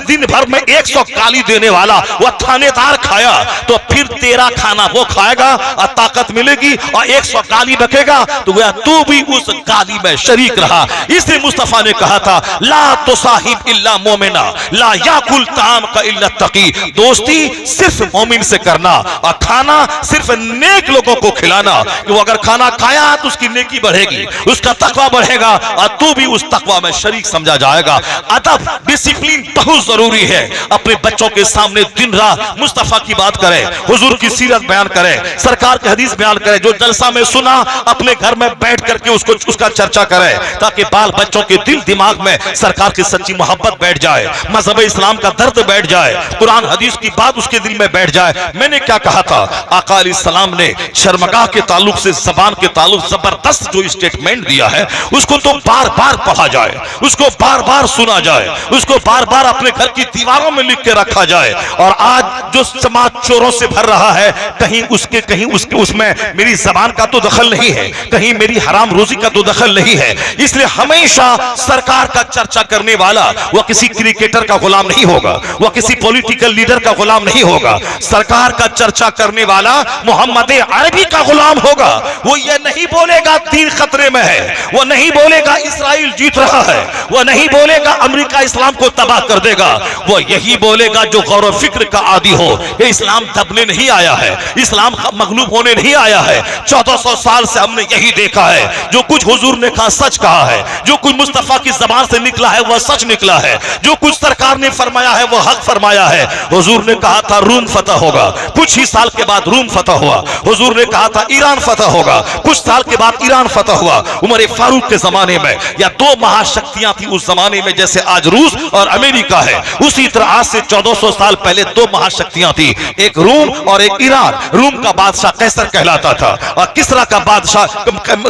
दिन भर में 100 गाली देने वाला वह थानेदार खाया, तो फिर तेरा खाना वो खाएगा और ताकत मिलेगी, और 100 गाली बकेगा तो वह तू भी उस गाली में शरीक रहा। इसलिए मुस्तफा ने कहा था ला तुसाहिब इल्ला मोमिना ला याकुल ताम का इल्ला तकी, दोस्ती सिर्फ मोमिन से करना और खाना सिर्फ नेक लोगों को खिलाना, कि वो अगर खाना खाया तो उसकी नेकी बढ़ेगी, उसका तकवा बढ़ेगा और तू भी उस तकवा में शरीक समझा जाएगा। अदब डिसिप्लिन बहुत जरूरी है। अपने बच्चों के सामने दिन रात मुस्तफा की बात करें, हुजूर की सीरत बयान करें, सरकार की हदीस बयान करें, जो जलसा में सुना अपने घर में बैठ करके उसका चर्चा करें, ताकि बाल बच्चों के दिल दिमाग में सरकार की सच्ची मोहब्बत बैठ जाए, मजहब इस्लाम का दर्द बैठ जाए, कुरान हदीस की बात उसके दिल में बैठ जाए। मैंने क्या कहा था, आका अलैहिस्सलाम ने शर्मगाह के ताल्लुक से जबान के ताल्लुक जबरदस्त जो स्टेटमेंट दिया है, उसको तो बार बार पढ़ा जाए, उसको बार बार सुना जाए, उसको बार बार अपने घर की दीवारों में लिख के रखा जाए। और आज जो समाज चोरों से भर रहा है, कहीं उसके उसमें मेरी जबान का तो दखल नहीं है, कहीं मेरी हराम रोजी का तो दखल नहीं है। इसलिए हमेशा सरकार का चर्चा करने वाला वह किसी क्रिकेटर का गुलाम नहीं होगा, वह किसी पॉलिटिकल लीडर का गुलाम नहीं होगा। सरकार का चर्चा करने वाला मोहम्मद अरबी का गुलाम होगा। वो ये नहीं बोलेगा दीन खतरे में है, वो नहीं बोलेगा इस्राइल जीत रहा है, वो नहीं बोलेगा अमेरिका इस्लाम को तबाह कर देगा, वो यही बोलेगा जो गौर फिक्र का आदी हो। ये इस्लाम दबने नहीं आया है, इस्लाम मगलूब होने नहीं आया है। 1400 साल से हमने यही देखा है, जो कुछ हुजूर ने कहा सच कहा है, जो कुछ मुस्तफा की जबान से निकला है वह सच निकला है, जो कुछ सरकार ने फरमाया है वह हक फरमाया है। हुजूर ने कहा था रूम फतह होगा, कुछ ही साल के बाद रूम फतह हुआ। हुजूर ने कहा था ईरान फतह होगा, कुछ साल के बाद ईरान फतह हुआ। उमर फारूक के जमाने में या दो महाशक्तियां थी उस जमाने में, जैसे आज रूस और अमेरिका है, उसी तरह आज से 1400 साल पहले दो महाशक्तियां थी, एक रूम और एक ईरान। रूम का बादशाह कैसर कहलाता था और किसरा का बादशाह,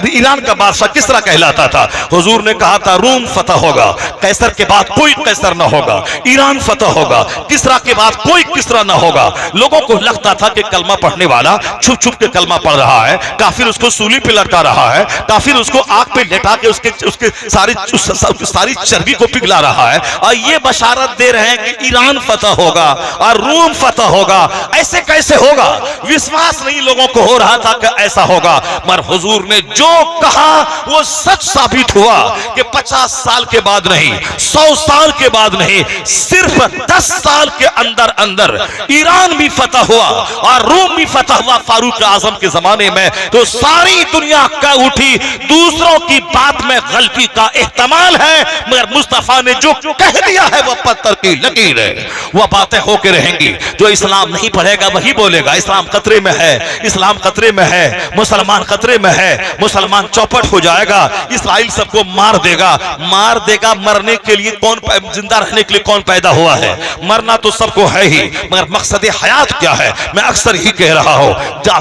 ईरान का बादशाह किसरा कहलाता था। हुजूर ने कहा था रूम फतह होगा, कैसर के बाद कोई कैसर ना होगा, ईरान फतह होगा, किसरा के बाद कोई किसरा ना होगा। लोगों को लगता था कि कलमा पढ़ने वाला छुप छुप के कलमा पढ़ रहा है, काफिर उसको सूली पे लटका रहा है, काफिर उसको आग पे लेटा के उसके सारी चर्बी को पिघला रहा है, और ये बशारत दे रहे हैं कि ईरान फतह होगा और रूम फतह होगा। ऐसे कैसे होगा? विश्वास नहीं लोगों को हो रहा था कि ऐसा होगा, मगर हुजूर ने जो कहा वो सच साबित हुआ कि 50 साल के बाद नहीं, 100 साल के बाद नहीं, सिर्फ 10 साल के अंदर अंदर ईरान भी फतह हुआ और रूम भी फतह हुआ फारूक आजम के जमाने में। तो सारी दुनिया कह उठी दूसरों की बात में गलती का एहतमाल है, मगर मुस्तफा ने जो कह दिया है वह पत्थर की लकीर है, वह बातें होकर रहेंगी। जो इस्लाम नहीं पढ़ेगा वही बोलेगा इस्लाम खतरे में है, इस्लाम खतरे में है, मुसलमान खतरे में है, मुसलमान चौपट हो जाएगा, इस्राइल सबको मार देगा। मार देगा, मरने के लिए कौन, जिंदा रहने के लिए कौन पैदा हुआ है? मरना तो सबको है ही, मगर मकसद हयात क्या है? मैं अक्सर ही कह रहा हूं,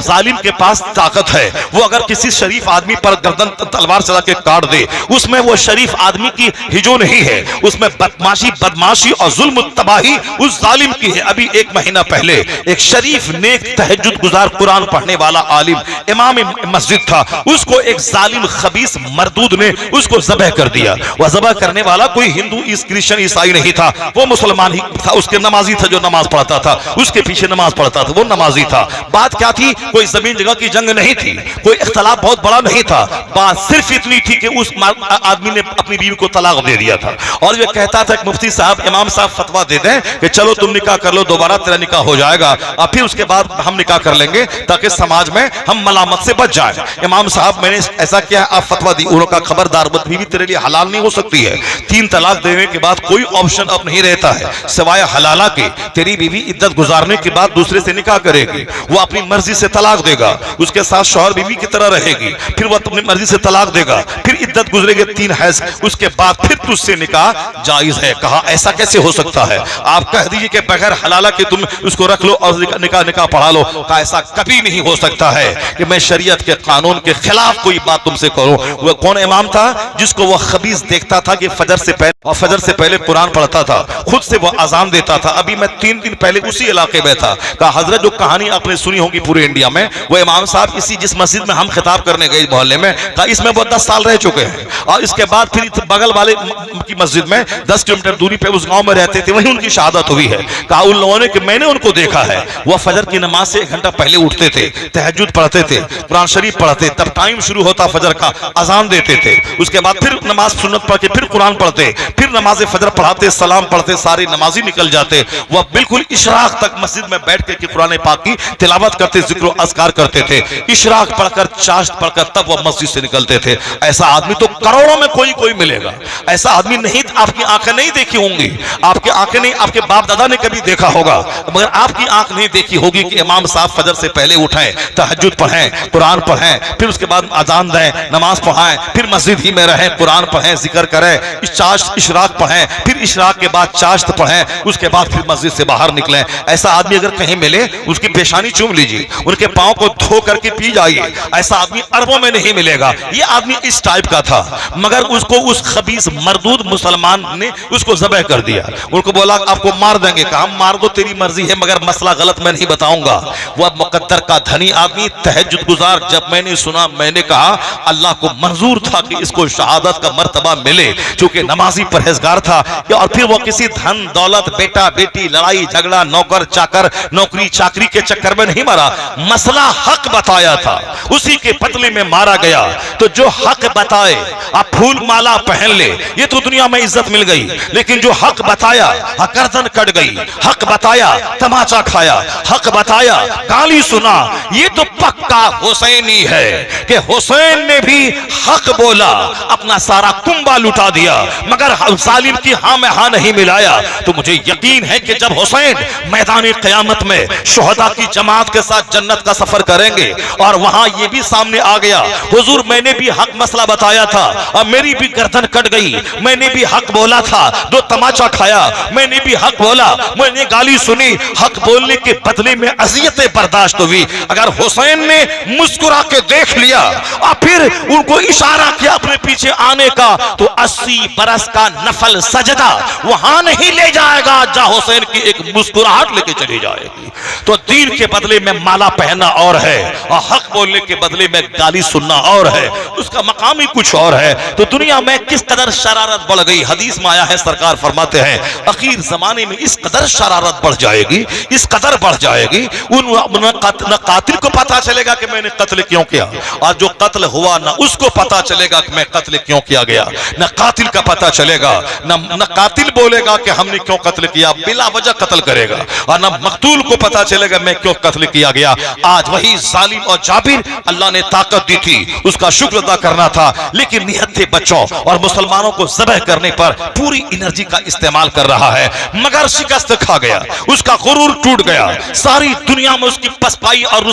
जालिम के पास ताकत है, वो अगर किसी शरीफ आदमी पर गर्दन तलवार चला के काट दे, उसमें वो शरीफ आदमी की हिजो नहीं है, उसमें बदमाशी और जुल्म तबाही उस जालिम की है। अभी 1 महीना पहले एक शरीफ नेक तहज्जुद गुजार कुरान पढ़ने वाला आलिम इमाम मस्जिद था, उसको एक जालिम खबीस मरदूद ने उसको ज़बह कर दिया। वह ज़बह करने वाला कोई हिंदू क्रिश्चियन ईसाई नहीं था, वो मुसलमान ही था, उसके नमाजी था जो नमाज पढ़ता था, उसके पीछे नमाज पढ़ता था, वो नमाजी था। बात क्या थी? कोई जमीन जगह की जंग नहीं थी, कोई इख्तलाफ बहुत बड़ा नहीं था, बात सिर्फ इतनी थी कि उस आदमी ने अपनी बीवी को तलाक दे दिया था और ये कहता था कि मुफ्ती साहब, इमाम साहब फतवा दे दें कि चलो तुम निकाह कर लो, दोबारा तेरा निकाह हो जाएगा और फिर उसके बाद हम निकाह कर लेंगे ताकि समाज में हम मलामत से बच जाए। इमाम साहब मैंने ऐसा किया, आप फतवा दी। उन्होंने कहा खबरदार, बीवी तेरे लिए हलाल नहीं हो सकती है, 3 तलाक देने के बाद कोई ऑप्शन अब नहीं रहता है सिवाय हलाला के। तेरी बीवी इद्दत गुजारने के बाद दूसरे से निकाह करेगी, वो अपनी मर्जी से तलाक देगा, उसके साथ शौहर बीवी की तरह रहेगी, फिर वो अपनी मर्जी से तलाक देगा, फिर इद्दत गुजरेगी 3 हैज, उसके बाद फिर तुझसे निकाह जायज है। कहा ऐसा कैसे हो सकता है? आप कह दीजिए कि बगैर हलाला के तुम उसको रख लो और निकाह पढ़ा लो। कहा ऐसा कभी नहीं हो सकता है कि मैं शरीयत के कानून के खिलाफ कोई बात तुमसे करूं। वह कौन इमाम था जिसको वह खबीस देखता था कि फजर से पहले कुरान पढ़ता था, खुद से वह अजान देता था। अभी मैं 3 दिन पहले उसी इलाके में था। कहा हजरत, जो कहानी आपने सुनी होगी पूरे इंडिया में, वो इमाम साहब इसी जिस मस्जिद में हम खिताब करने गए मोहल्ले में, कहा इसमें वो 10 साल रह चुके हैं और इसके बाद फिर बगल वाले की मस्जिद में 10 किलोमीटर दूरी पे उस गांव में रहते थे, वहीं उनकी शहादत हुई है। कहा उन लोगों ने कि मैंने उनको देखा है, वह फजर की नमाज से 1 घंटा पहले उठते थे, तहज्जुद पढ़ते थे, कुरान शरीफ पढ़ते, तब टाइम शुरू होता फजर का, अजान देते थे, उसके बाद फिर नमाज सुन्नत पढ़ के फिर कुरान पढ़ते, फिर नमाज फजर पढ़ाते, सलाम पढ़ते, सारे नमाजी निकल जाते। वह बिल्कुल इशराक तक मस्जिद में बैठ के कुरान पाक की तिलावत करते, जिक्र अज़कार करते थे, इशराक पढ़कर, चाश्त पढ़कर तब वह मस्जिद से निकलते थे। ऐसा आदमी तो करोड़ों में कोई मिलेगा। ऐसा आदमी नहीं, आपकी आंखें नहीं देखी होंगी, आपकी आंखें नहीं, आपके बाप दादा ने कभी देखा होगा, मगर आपकी आंख नहीं देखी होगी कि इमाम साहब फजर से पहले उठें, तहज्जुद पढ़ें, कुरान पढ़ें, फिर उसके बाद अजान दें, नमाज पढ़ाएं, फिर मस्जिद ही में रहें, कुरान पढ़ें, जिक्र करें, चाश्त इशराक पढ़ें, फिर इशराक के बाद चाश्त पढ़ें, उसके बाद फिर मस्जिद से बाहर निकलें। ऐसा आदमी अगर कहीं मिले, उसकी पेशानी चूम लीजिए, उनके पांव को धो करके पी जाइए। ऐसा आदमी अरबों में नहीं मिलेगा। ये आदमी इस टाइप का था, मगर उसको उस खबीस मरदूद मुसलमान ने उसको ज़बह कर दिया। उनको बोला आपको मार देंगे। कहा मार दो, तेरी मर्जी है, मगर मसला गलत मैं नहीं बताऊंगा। वह मुकद्दर का धनी आदमी, तहज्जुद गुजार, जब मैंने सुना मैंने कहा अल्लाह को मंजूर था कि इसको शहादत का मर्तबा मिले, क्योंकि नमाजी परहेज परहेजगार था, और फिर वो किसी धन दौलत बेटा बेटी लड़ाई झगड़ा नौकर चाकर नौकरी चाकरी के चक्कर में नहीं मरा, मसला हक बताया था, उसी के बदले में मारा गया। तो जो हक बताए, आप फूल माला पहन ले, ये तो दुनिया में इज्जत मिल गई, लेकिन जो हक बताया गर्दन कट गई, हक बताया तमाचा खाया, हक बताया गाली सुना। ये तो पक्का हुसैनी है कि हुसैन ने भी हक बोला, अपना सारा कुंबा लुटा दिया, मगर सालिम की हाँ में हाँ नहीं मिलाया। तो मुझे यकीन है कि जब हुसैन मैदान क़यामत में शुहदा की जमात के साथ जन्नत का सफर करेंगे, और वहां ये भी सामने आ गया, हुजूर मैंने भी हक मसला बताया था और मेरी भी गर्दन कट गई, मैंने भी हक बोला था, दो तमाचा खाया, मैंने भी हक बोला, मैंने गाली सुनी, हक बोलने के बदले में अज़ियतें बर्दाश्त हुई। अगर हुसैन ने मुस्कुरा के देख लिया और फिर उनको इशारा किया अपने पीछे आने का, तो 80 बरस का नफल सजदा वहां नहीं ले जाएगा जहां हुसैन की एक मुस्कुराहट लेके चली जाएगी। तो दीन के बदले में माला पहनना और है, और हक बोलने के बदले में गाली सुनना और है, उसका मकाम ही कुछ और है। तो दुनिया में किस कदर शरारत बढ़ गई। हदीस में आया है, सरकार फरमाते हैं आखिर जमाने में इस कदर शरारत बढ़ जाएगी, इस कदर बढ़ जाएगी, न कातिल को पता चलेगा कि मैंने कत्ल क्यों किया, और जो कत्ल हुआ ना उसको पता चलेगा कि मैं कत्ल क्यों किया गया। न कातिल का पता चलेगा, न कातिल बोलेगा कि हमने क्यों कत्ल किया, बिला वजह कत्ल करेगा, और न मकतूल को पता चलेगा मैं क्यों कत्ल किया गया। आज वही जालिम और जाबिर, अल्लाह ने ताकत दी थी, उसका शुक्र अदा करना था, लेकिन निहत्थे बच्चों और मुसलमानों को ज़बह करने पर पूरी एनर्जी का इस्तेमाल कर रहा है, मगर शिकस्त खा गया, उसका गुरूर टूट गया, सारी दुनिया में उसकी पसपाई और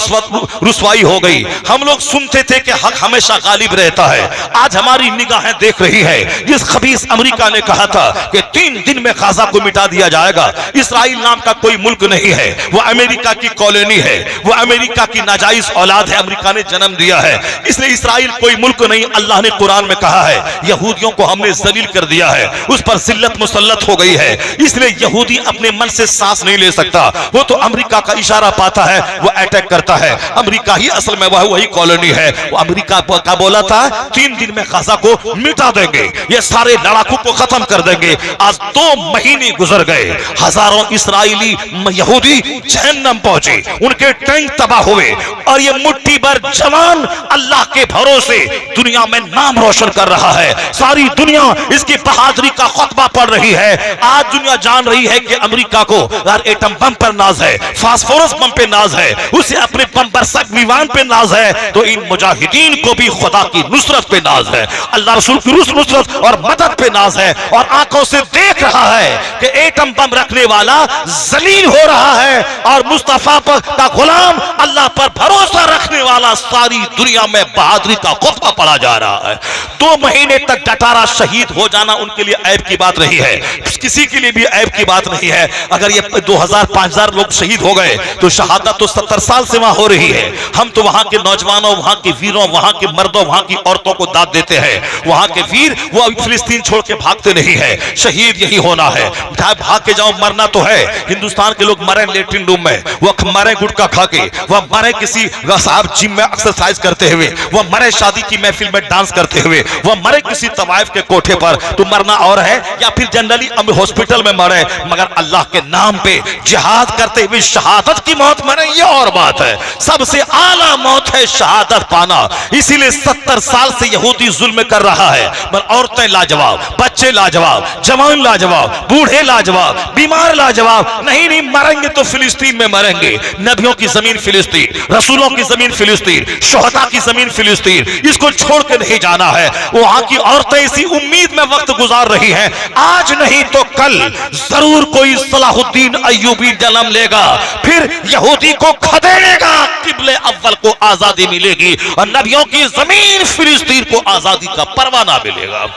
रुसवाई हो गई। हम लोग सुनते थे कि हक हमेशा गालिब रहता है, आज हमारी निगाहें देख रही है। जिस खबीस अमेरिका ने कहा था कि 3 दिन में गाजा को मिटा दिया जाएगा, इस्राइल नाम का कोई मुल्क नहीं है, वो अमेरिका की कॉलोनी है, वो अमेरिका की नाजायज औलाद है, अमेरिका ने जन्म दिया है, इसलिए इस्राइल कोई मुल्क नहीं। अल्लाह ने कुरान में कहा है यहूदियों को हमने जलील कर दिया है, उस पर जिल्लत मुसल्लत हो गई है, इसलिए यहूदी अपने मन से सांस नहीं ले सकता, वो तो अमेरिका का इशारा पाता है, वो अटैक करता है। अमेरिका ही असल में वही कॉलोनी है। वो अमेरिका का बोला था 3 दिन में गाजा को मिटा देंगे, ये सारे लड़ाकों को खत्म कर देंगे। आज 2 महीने गुजर गए, हजारों इस्राइली यहूदी जहन्नम पहुंचे, उनके टैंक तबाह हुए, और ये मुट्ठी भर जवान अल्लाह के भरोसे दुनिया में नाम रोशन कर रहा है। सारी दुनिया इसकी बहादुरी का खुतबा पढ़ रही है। आज दुनिया जान रही है कि अमेरिका को यार एटम बम पर नाज है, फास्फोरस बम पे नाज है, उसे अपने बम बरसक विमान पे नाज है, तो इन मुजाहिदीन को भी खुदा की नुसरत पे नाज है, अल्लाह रसूल की नुसरत और मदद पे नाज है, और आंखों से देख रहा है कि एटम बम रखने वाला जलील हो रहा है, और मुस्तफा का गुलाम अल्लाह पर भरोसा रखने वाला सारी दुनिया में बहादुरी का खुतबा पढ़ा जा रहा है। 2 महीने तक डटारा शहीद हो जाना उनके लिए ऐब की बात नहीं है, किसी के लिए भी ऐब की बात नहीं है। अगर ये 2000-5000 लोग शहीद हो गए तो शहादत तो 70 साल से वहां हो रही है। हम तो वहां के नौजवानों, वहां के वीरों, वहां के मर्दों, वहां की औरतों को दाद देते हैं। वहां के वीर वो फिलिस्तीन छोड़ के भागते नहीं है, शहीद यही होना है। भाग के जाओ, मरना तो है। हिंदुस्तान के लोग मरे लेटरिन रूम में, वो मरे गुटखा खा के, वह मरे किसी साहब जिम में एक्सरसाइज करते हुए, वह मरे शादी की महफिल में डांस करते हुए, वह मरे किसी तवाइफ के कोठे पर। तो मरना और है, या फिर जनरली हॉस्पिटल में मरे, मगर अल्लाह के नाम पे जिहाद करते हुए शहादत की मौत मरे, ये और बात है। सबसे आला मौत है शहादत पाना। इसीलिए 70 साल से यहूदी जुल्म कर रहा है, पर औरतें लाजवाब, बच्चे लाजवाब, जवान लाजवाब, बूढ़े लाजवाब, बीमार लाजवाब। नहीं मरेंगे तो फिलिस्तीन में मरेंगे। नबियों की जमीन फिलिस्तीन, रसूलों की जमीन फिलिस्तीन, शुहदा की जमीन फिलिस्तीन, इसको छोड़ के नहीं जाना है। वहां की औरतें इसी उम्मीद में वक्त गुजार रही हैं, आज नहीं तो कल जरूर कोई सलाहुद्दीन अय्यूबी जन्म लेगा, फिर यहूदी को खदेड़ेगा, किबले अव्वल को आजादी मिलेगी, और नबियों की जमीन फिलिस्तीन को आजादी का परवाना मिलेगा।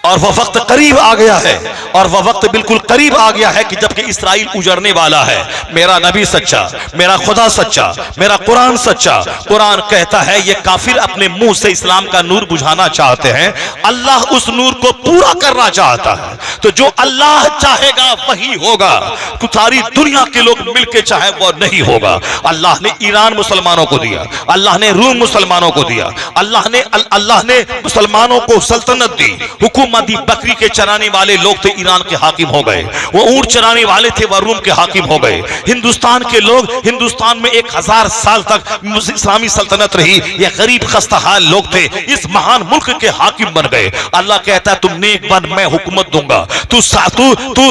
और वह वक्त करीब आ गया है, और वह वक्त बिल्कुल करीब आ गया है कि जबकि इस्राइल उजड़ने वाला है। मेरा नबी सच्चा, मेरा खुदा सच्चा, मेरा कुरान सच्चा। कुरान कहता है ये काफिर अपने मुंह से इस्लाम का नूर बुझाना चाहते हैं, अल्लाह उस नूर को पूरा करना चाहता है। तो जो अल्लाह चाहेगा वही होगा, सारी दुनिया के लोग मिलकर चाहे वो नहीं होगा। अल्लाह ने ईरान मुसलमानों को दिया, अल्लाह ने रूम मुसलमानों को दिया, अल्लाह ने मुसलमानों को सल्तनत दी, हुकूमत मादी बकरी के चराने वाले लोग थे, ईरान के हाकिम हो गए। वो ऊंट चराने वाले थे, वह रूम के हाकिम हो गए। हिंदुस्तान के लोग, हिंदुस्तान में 1000 साल तक इस्लामी सल्तनत रही, ये गरीब खस्ताहाल लोग थे, इस महान मुल्क के हाकिम बन गए। अल्लाह कहता है तुम नेक बन, मैं हुकूमत दूंगा, तू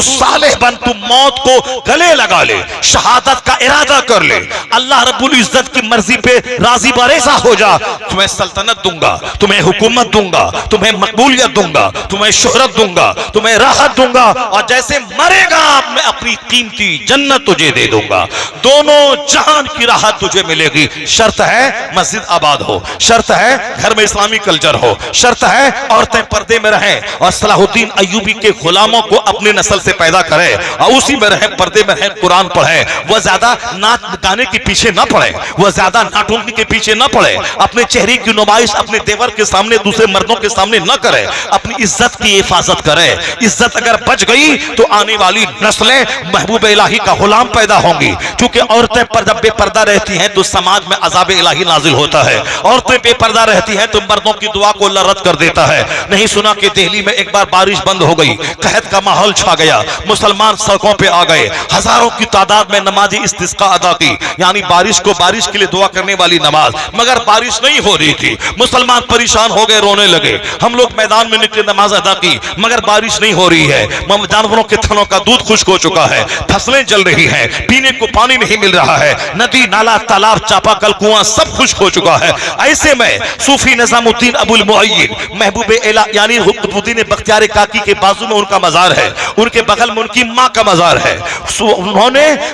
सालेह बन, तू मौत को गले लगा ले, शहादत का इरादा कर ले, अल्लाह रब्बुल इज्जत की मर्जी पे राजी बरेसा हो जा, तुम्हें सल्तनत दूंगा, तुम्हें हुकूमत दूंगा, तुम्हें मकबूलियत दूंगा, तुम्हें शोहरत दूंगा, तुम्हें राहत दूंगा, और जैसे मरेगा मैं अपनी कीमती जन्नत तुझे दे दूंगा, दोनों जहान की राहत तुझे मिलेगी। शर्त है मस्जिद आबाद हो, शर्त है घर में इस्लामी कल्चर हो, शर्त है औरतें पर्दे में रहें, और सलाहुद्दीन अय्यूबी के गुलामों को अपने नस्ल से पैदा करें और उसी में रहें, पर्दे में रहें, कुरान पढ़ें। वह ज्यादा नाच गाने के पीछे ना पड़े, वह ज्यादा नाटुकी के पीछे ना पड़े, अपने चेहरे की नुमाइश अपने देवर के सामने, दूसरे मर्दों के सामने न करे, अपनी इज्जत की हिफाजत करे। इज्जत अगर बच गई तो आने वाली नस्लें महबूब इलाही का गुलाम पैदा होंगी, क्योंकि औरतें जब बेपर्दा रहती हैं तो समाज में अज़ाब इलाही नाजिल होता है। औरतें बेपर्दा रहती हैं तो मर्दों की दुआ को अल्लाह रद्द कर देता है। नहीं सुना कि दिल्ली में एक बार बारिश बंद हो गई, कहत का माहौल छा गया, मुसलमान सड़कों पे आ गए, हजारों की तादाद में नमाजी इस्तिस्का अदा की, यानी बारिश को, बारिश के लिए दुआ करने वाली नमाज, मगर बारिश नहीं हो रही थी। मुसलमान परेशान हो गए, रोने लगे। हम लोग मैदान में निकले, नमाज अदा की, मगर बारिश नहीं हो रही है। जानवरों के थनों का दूध खुश्क हो चुका है, फसलें जल रही हैं, पीने को पानी नहीं मिल रहा है, नदी नाला तालाब चापाकल कुआं सब खुश्क हो चुका है। ऐसे में सूफी निजामुद्दीन अबुल मुअय्यिद महबूब इला यानी कुतुबुद्दीन बख्तियार काकी के बाजू में उनका मजार है, उनके बगल में उनकी माँ का मजार है।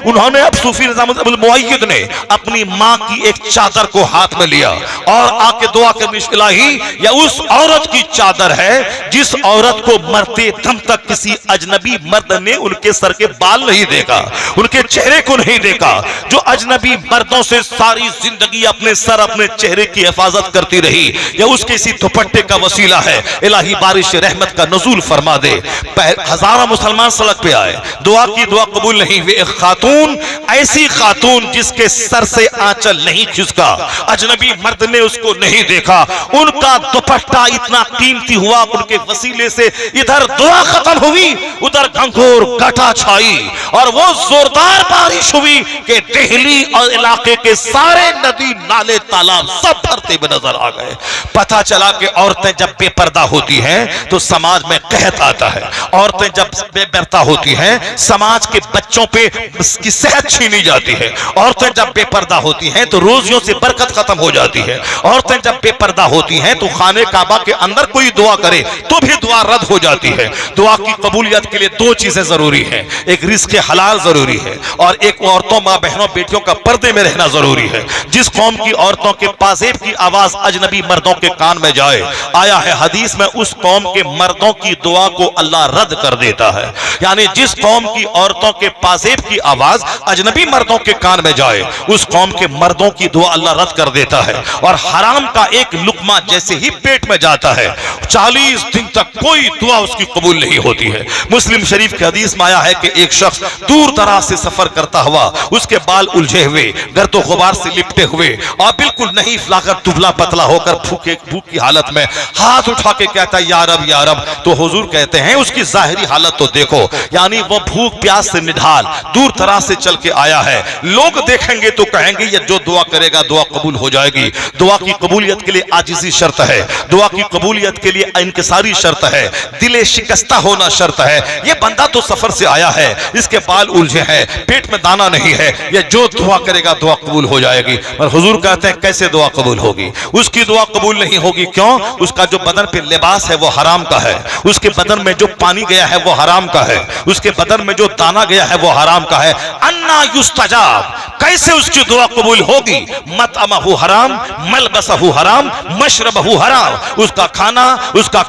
उन्होंने अब सूफी निजामुद्दीन अबुल मुअय्यिद ने अपनी माँ की एक चादर को हाथ में लिया और आके दुआ करनी, इलाही या उस औरत की चादर है जिस औरत को मरते दम तक किसी अजनबी मर्द ने उनके सर के बाल नहीं देखा, उनके चेहरे को नहीं देखा, जो अजनबी मर्दों से सारी जिंदगी अपने सर अपने चेहरे की हिफाजत करती रही, या उसके इसी दुपट्टे का वसीला है। इलाही बारिश रहमत का नज़ूल फरमा दे। हजारों मुसलमान सड़क पे आए, दुआ की, दुआ कबूल नहीं हुई। एक खातून, ऐसी खातून जिसके सर से आंचल नहीं खिसका, अजनबी मर्द ने उसको नहीं देखा, उनका दुपट्टा इतना कीमती हुआ, उनके वसीले से इधर दुआ खत्म हुई, उधर घंघोर घटा छाई, और वो जोरदार बारिश हुई कि दिल्ली और इलाके के सारे नदी नाले तालाब सब भरते हुए नजर आ गए। पता चला कि औरतें जब बेपर्दा होती हैं तो समाज में कहत आता है, औरतें जब बेपर्दा होती हैं समाज के बच्चों पे की सेहत छीनी जाती है, औरतें जब बेपर्दा होती हैं तो रोजियों से बरकत खत्म हो जाती है, औरतें जब बेपर्दा होती हैं तो खाने काबा के अंदर कोई दुआ करे तो भी दुआ रद्द हो जाती है। दुआ की कबूलियत के लिए दो चीजें जरूरी है, एक रिज़्क़ हलाल जरूरी है और एक औरतों, माँ बहनों, बेटियों का पर्दे में रहना जरूरी है। जिस कौम की औरतों के पाजेब की आवाज अजनबी मर्दों के कान में जाए, आया है हदीस में, उस कौम के मर्दों की दुआ को अल्लाह रद्द कर देता है। यानी जिस कौम की औरतों के पाजेब की आवाज अजनबी मर्दों के कान में जाए, उस कौम के मर्दों की दुआ अल्लाह रद्द कर देता है। और हराम का एक लुकमा जैसे ही पेट में जाता है 40 दिन तक कोई दुआ उसकी कबूल नहीं होती है। मुस्लिम शरीफ के हदीस में आया है कि एक शख्स दूर दराज से सफर करता हुआ, उसके बाल उलझे हुए, गर्दो गुबार से लिपटे हुए और बिल्कुल नहीं लाकर दुबला पतला होकर भूख की हालत में हाथ उठा के कहता है या रब या रब। तो हुजूर कहते हैं उसकी जाहिरी हालत तो देखो, यानी वो भूख प्यास से निढाल दूर दराज से चल के आया है। लोग देखेंगे तो कहेंगे ये जो दुआ करेगा दुआ कबूल हो जाएगी। दुआ की कबूलियत के लिए आजिज़ी शर्त है, दुआ की कबूलियत के लिए इनकिसारी शर्त है, दिले शिकस्ता होना शर्त है। ये बंदा तो सफर से आया है, इसके बाल उलझे हैं, पेट में दाना नहीं है, ये जो दुआ करेगा दुआ कबूल हो जाएगी। और हुजूर कहते हैं कैसे दुआ कबूल होगी? उसकी दुआ कबूल नहीं होगी। क्यों? उसका जो बदन पे लिबास है वो हराम का है, उसके बदन में जो पानी गया है वो हराम का है, उसके बदन में जो दाना गया है वो हराम का है। अन्ना युस्तजाब, कैसे उसकी दुआ कबूल होगी? मतअमहु हराम, मलबसहु हराम, मशरबहु हराम, उसका खाना, उसका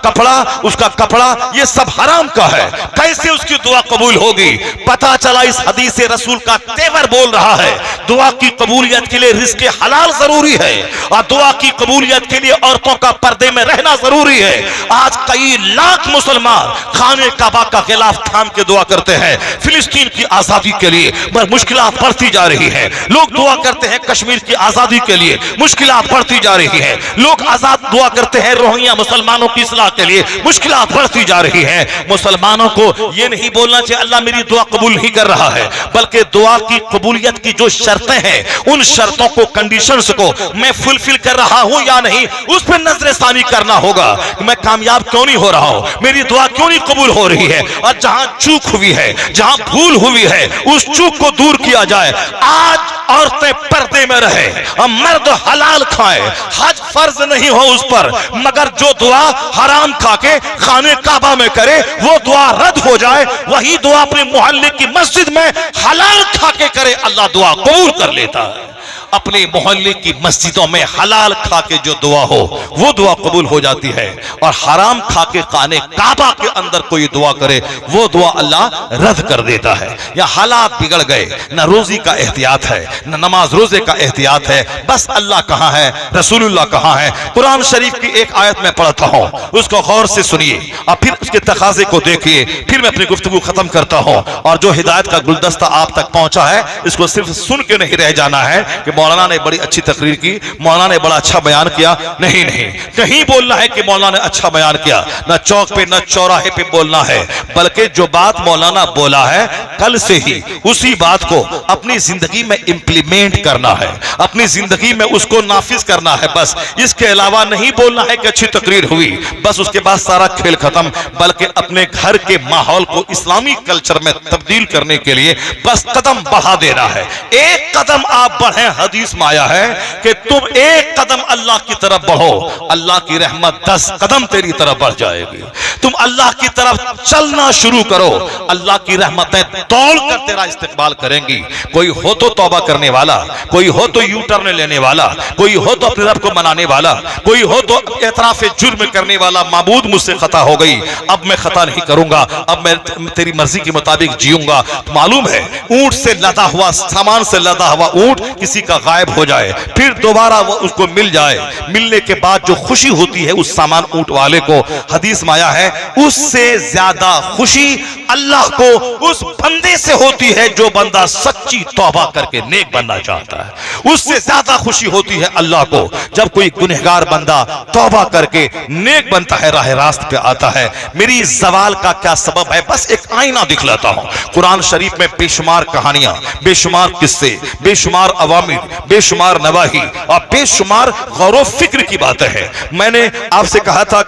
कपड़ा ये सब हराम का है, कैसे उसकी दुआ कबूल होगी? पता चला इस हदीस से रसूल का तेवर बोल रहा है, दुआ की कबूलियत के लिए रिज़्क़ हलाल जरूरी है और दुआ की कबूलियत के लिए औरतों का पर्दे में रहना जरूरी है। आज कई लाख मुसलमान खाने काबा का खिलाफ थाम के दुआ करते हैं फिलिस्तीन की आजादी के लिए, पर मुश्किलात बढ़ती जा रही है। लोग दुआ करते हैं कश्मीर की आजादी के लिए, मुश्किलात बढ़ती जा रही है। लोग आजाद दुआ करते हैं रोहिंग्या मुसलमानों की इस्लाह के लिए, मुश्किलात बढ़ती जा रही है। मुसलमानों को ये नहीं बोलना चाहिए अल्लाह मेरी दुआ कबूल नहीं कर रहा है, बल्कि दुआ की कबूलियत की जो शर्तें हैं उन शर्तों को, कंडीशंस को मैं फुलफिल कर रहा हूं या नहीं, उस पर नजरसानी करना होगा। मैं कामयाब क्यों नहीं हो रहा हूं, मेरी दुआ क्यों नहीं कबूल हो रही है, और जहां चूक हुई है, जहां भूल हुई है, उस चूक को दूर किया जाए। आज औरतें पर्दे में रहे और मर्द हलाल खाए, हज फर्ज नहीं हो उस पर, मगर जो दुआ हराम खा के खाने काबा में करे वो दुआ रद्द हो जाए। वही दुआ अपने मोहल्ले की मस्जिद में हलाल खा के करे, अल्लाह दुआ कबूल कर लेता है। अपने मोहल्ले की मस्जिदों में हलाल खा के जो दुआ हो वो दुआ कबूल हो जाती है, और हराम खा के खाने काबा के अंदर कोई दुआ करे वो दुआ अल्लाह रद्द कर देता है। या हालात बिगड़ गए, न रोजी का एहतियात है, न नमाज रोजे का एहतियात है, बस अल्लाह कहाँ है, रसूलुल्लाह कहाँ है। कुरान शरीफ की एक आयत में पढ़ता हूँ, उसको गौर से सुनिए और फिर उसके तकाजे को देखिए, फिर मैं अपनी गुफ्तगू खत्म करता हूँ। और जो हिदायत का गुलदस्ता आप तक पहुंचा है इसको सिर्फ सुन के नहीं रह जाना है कि मौलाना ने बड़ी अच्छी तकरीर की, मौलाना ने बड़ा अच्छा बयान किया, नहीं नहीं, कहीं बोलना है कि मौलाना ने अच्छा बयान किया, न चौक पे न चौराहे पे बोलना है, बल्कि जो बात मौलाना बोला है कल से ही उसी बात को अपनी जिंदगी में इंप्लीमेंट करना है, अपनी जिंदगी में उसको नाफिज करना है। बस इसके अलावा नहीं बोलना है कि अच्छी तकरीर हुई, बस उसके बाद सारा खेल खत्म, बल्कि अपने घर के माहौल को इस्लामी कल्चर में तब्दील करने के लिए बस कदम बढ़ा देना है। एक कदम आप बढ़े, हदीस में आया है कि तुम एक कदम अल्लाह की तरफ बढ़ो, अल्लाह की रहमत 10 कदम तेरी तरफ बढ़ जाएगी। तुम अल्लाह की तरफ चलना शुरू करो, अल्लाह की रहमतें दौड़ कर तेरा इस्तेकबाल करेंगी। कोई हो तो तौबा करने वाला, कोई हो तो यू टर्न लेने वाला, कोई हो तो अपने रब को मनाने वाला, कोई हो तो एतराफ़ जुर्म करने वाला, माबूद मुझसे खता हो गई, अब मैं खता नहीं करूंगा, अब मैं तेरी मर्जी के मुताबिक जीऊंगा। मालूम है ऊंट से लदा हुआ, सामान से लदा हुआ ऊंट किसी का गायब हो जाए, फिर दोबारा वो उसको मिल जाए, मिलने के बाद जो खुशी होती है उस सामान ऊंट वाले को, हदीस में आया है उससे ज्यादा खुशी अल्लाह को उस बंदे से होती है जो बंदा सच्ची तौबा करके नेक बनना चाहता है। उससे ज्यादा खुशी होती है अल्लाह को जब कोई गुनहगार बंदा तौबा करके नेक बनता है, राह रास्त पे आता है। मेरी जवाल का क्या सबब है, बस एक आईना दिखलाता हूं। कुरान शरीफ में बेशुमार कहानियां, बेशुमार किस्से, बेशुमार अवामिर, बेशुमार नवाही और बेशुमार गौर व फिक्र की बातें हैं। मैंने आपसे कहा था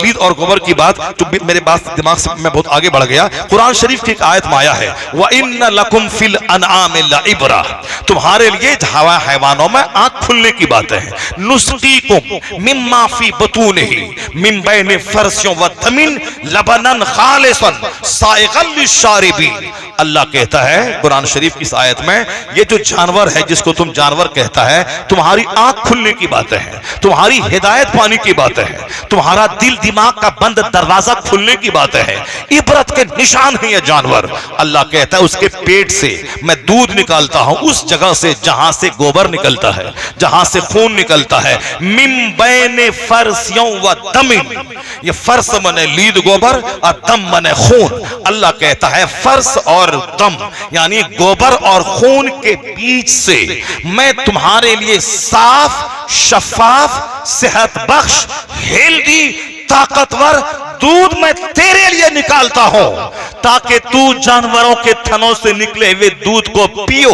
लीद और गोबर की बात, तो मेरे बात दिमाग से मैं बहुत आगे बढ़ गया। कुरान शरीफ की एक आयत में आया है व इन्ना लकुम फिल अनआमि लइब्रा, तुम्हारे लिए हवा हैवानों में आंख खुलने की बातें हैं। नुस्कीकुम मिम्मा फी बतूनिही मिन बैन फरसियों व दमिन लबनन खालिसन साइगल लिशारिबीन। अल्लाह कहता है कुरान शरीफ की इस आयत में, ये जो जानवर है जिसको तुम जानवर कहता है, तुम्हारी आंख खुलने की बातें हैं, तुम्हारी हिदायत पाने की बातें हैं, तुम्हारा दिल दिमाग का बंद दरवाजा खुलने की बातें हैं। इबरत के निशान है ये जानवर। अल्लाह कहता है उसके पेट से मैं दूध निकालता हूं, उस जगह से जहां से गोबर निकलता है, जहां से खून निकलता है। मिम बैने फरसियों व दमिन, ये फर्स मने लीद गोबर और दम मने खून। अल्लाह कहता है फर्स और दम यानी गोबर और खून के बीच से मैं तुम्हारे लिए साफ, शफाफ, सेहत बख्श, हेल्दी, ताकतवर दूध मैं तेरे लिए निकालता हूं ताकि तू जानवरों के थनों से निकले हुए दूध को पियो।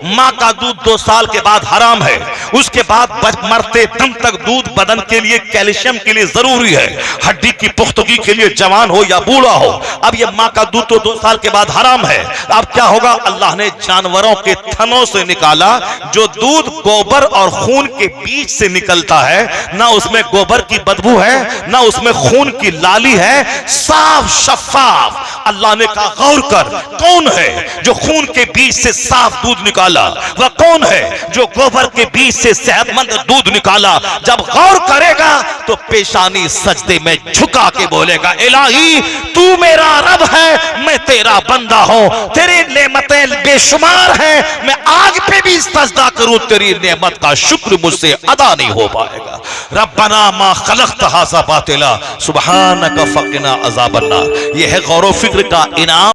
मां का दूध 2 साल के बाद हराम है, उसके बाद मरते दम तक दूध बदन के लिए, कैल्शियम के लिए जरूरी है, हड्डी की पुख्तगी के लिए, जवान हो या बूढ़ा हो। अब ये मां का दूध तो 2 साल के बाद हराम है। अब क्या होगा, अल्लाह ने जानवरों के थनों से निकाला जो दूध गोबर और खून के बीच से निकलता है, ना उसमें गोबर की बदबू है ना उसमें खून की लाली है, साफ शफाफ। अल्लाह ने कहा गौर कर, कौन है जो खून के बीच से साफ दूध निकाला, वह कौन है जो गोबर के बीच से सेहतमंद दूध निकाला। जब गौर करेगा तो पेशानी सजदे में झुका के बोलेगा इलाही तू मेरा रब है, मैं तेरा बंदा हूं, तेरी नेमतें बेशुमार हैं, मैं आग पे भी सजदा करूं तेरी नेमत का शुक्र मुझसे अदा नहीं हो पाएगा। रब्बना मा खलक़्त हाज़ा बातिला सुब्हानका फ़क़िना अज़ाबन्नार। यह है गौर व फिक्र का इनाम।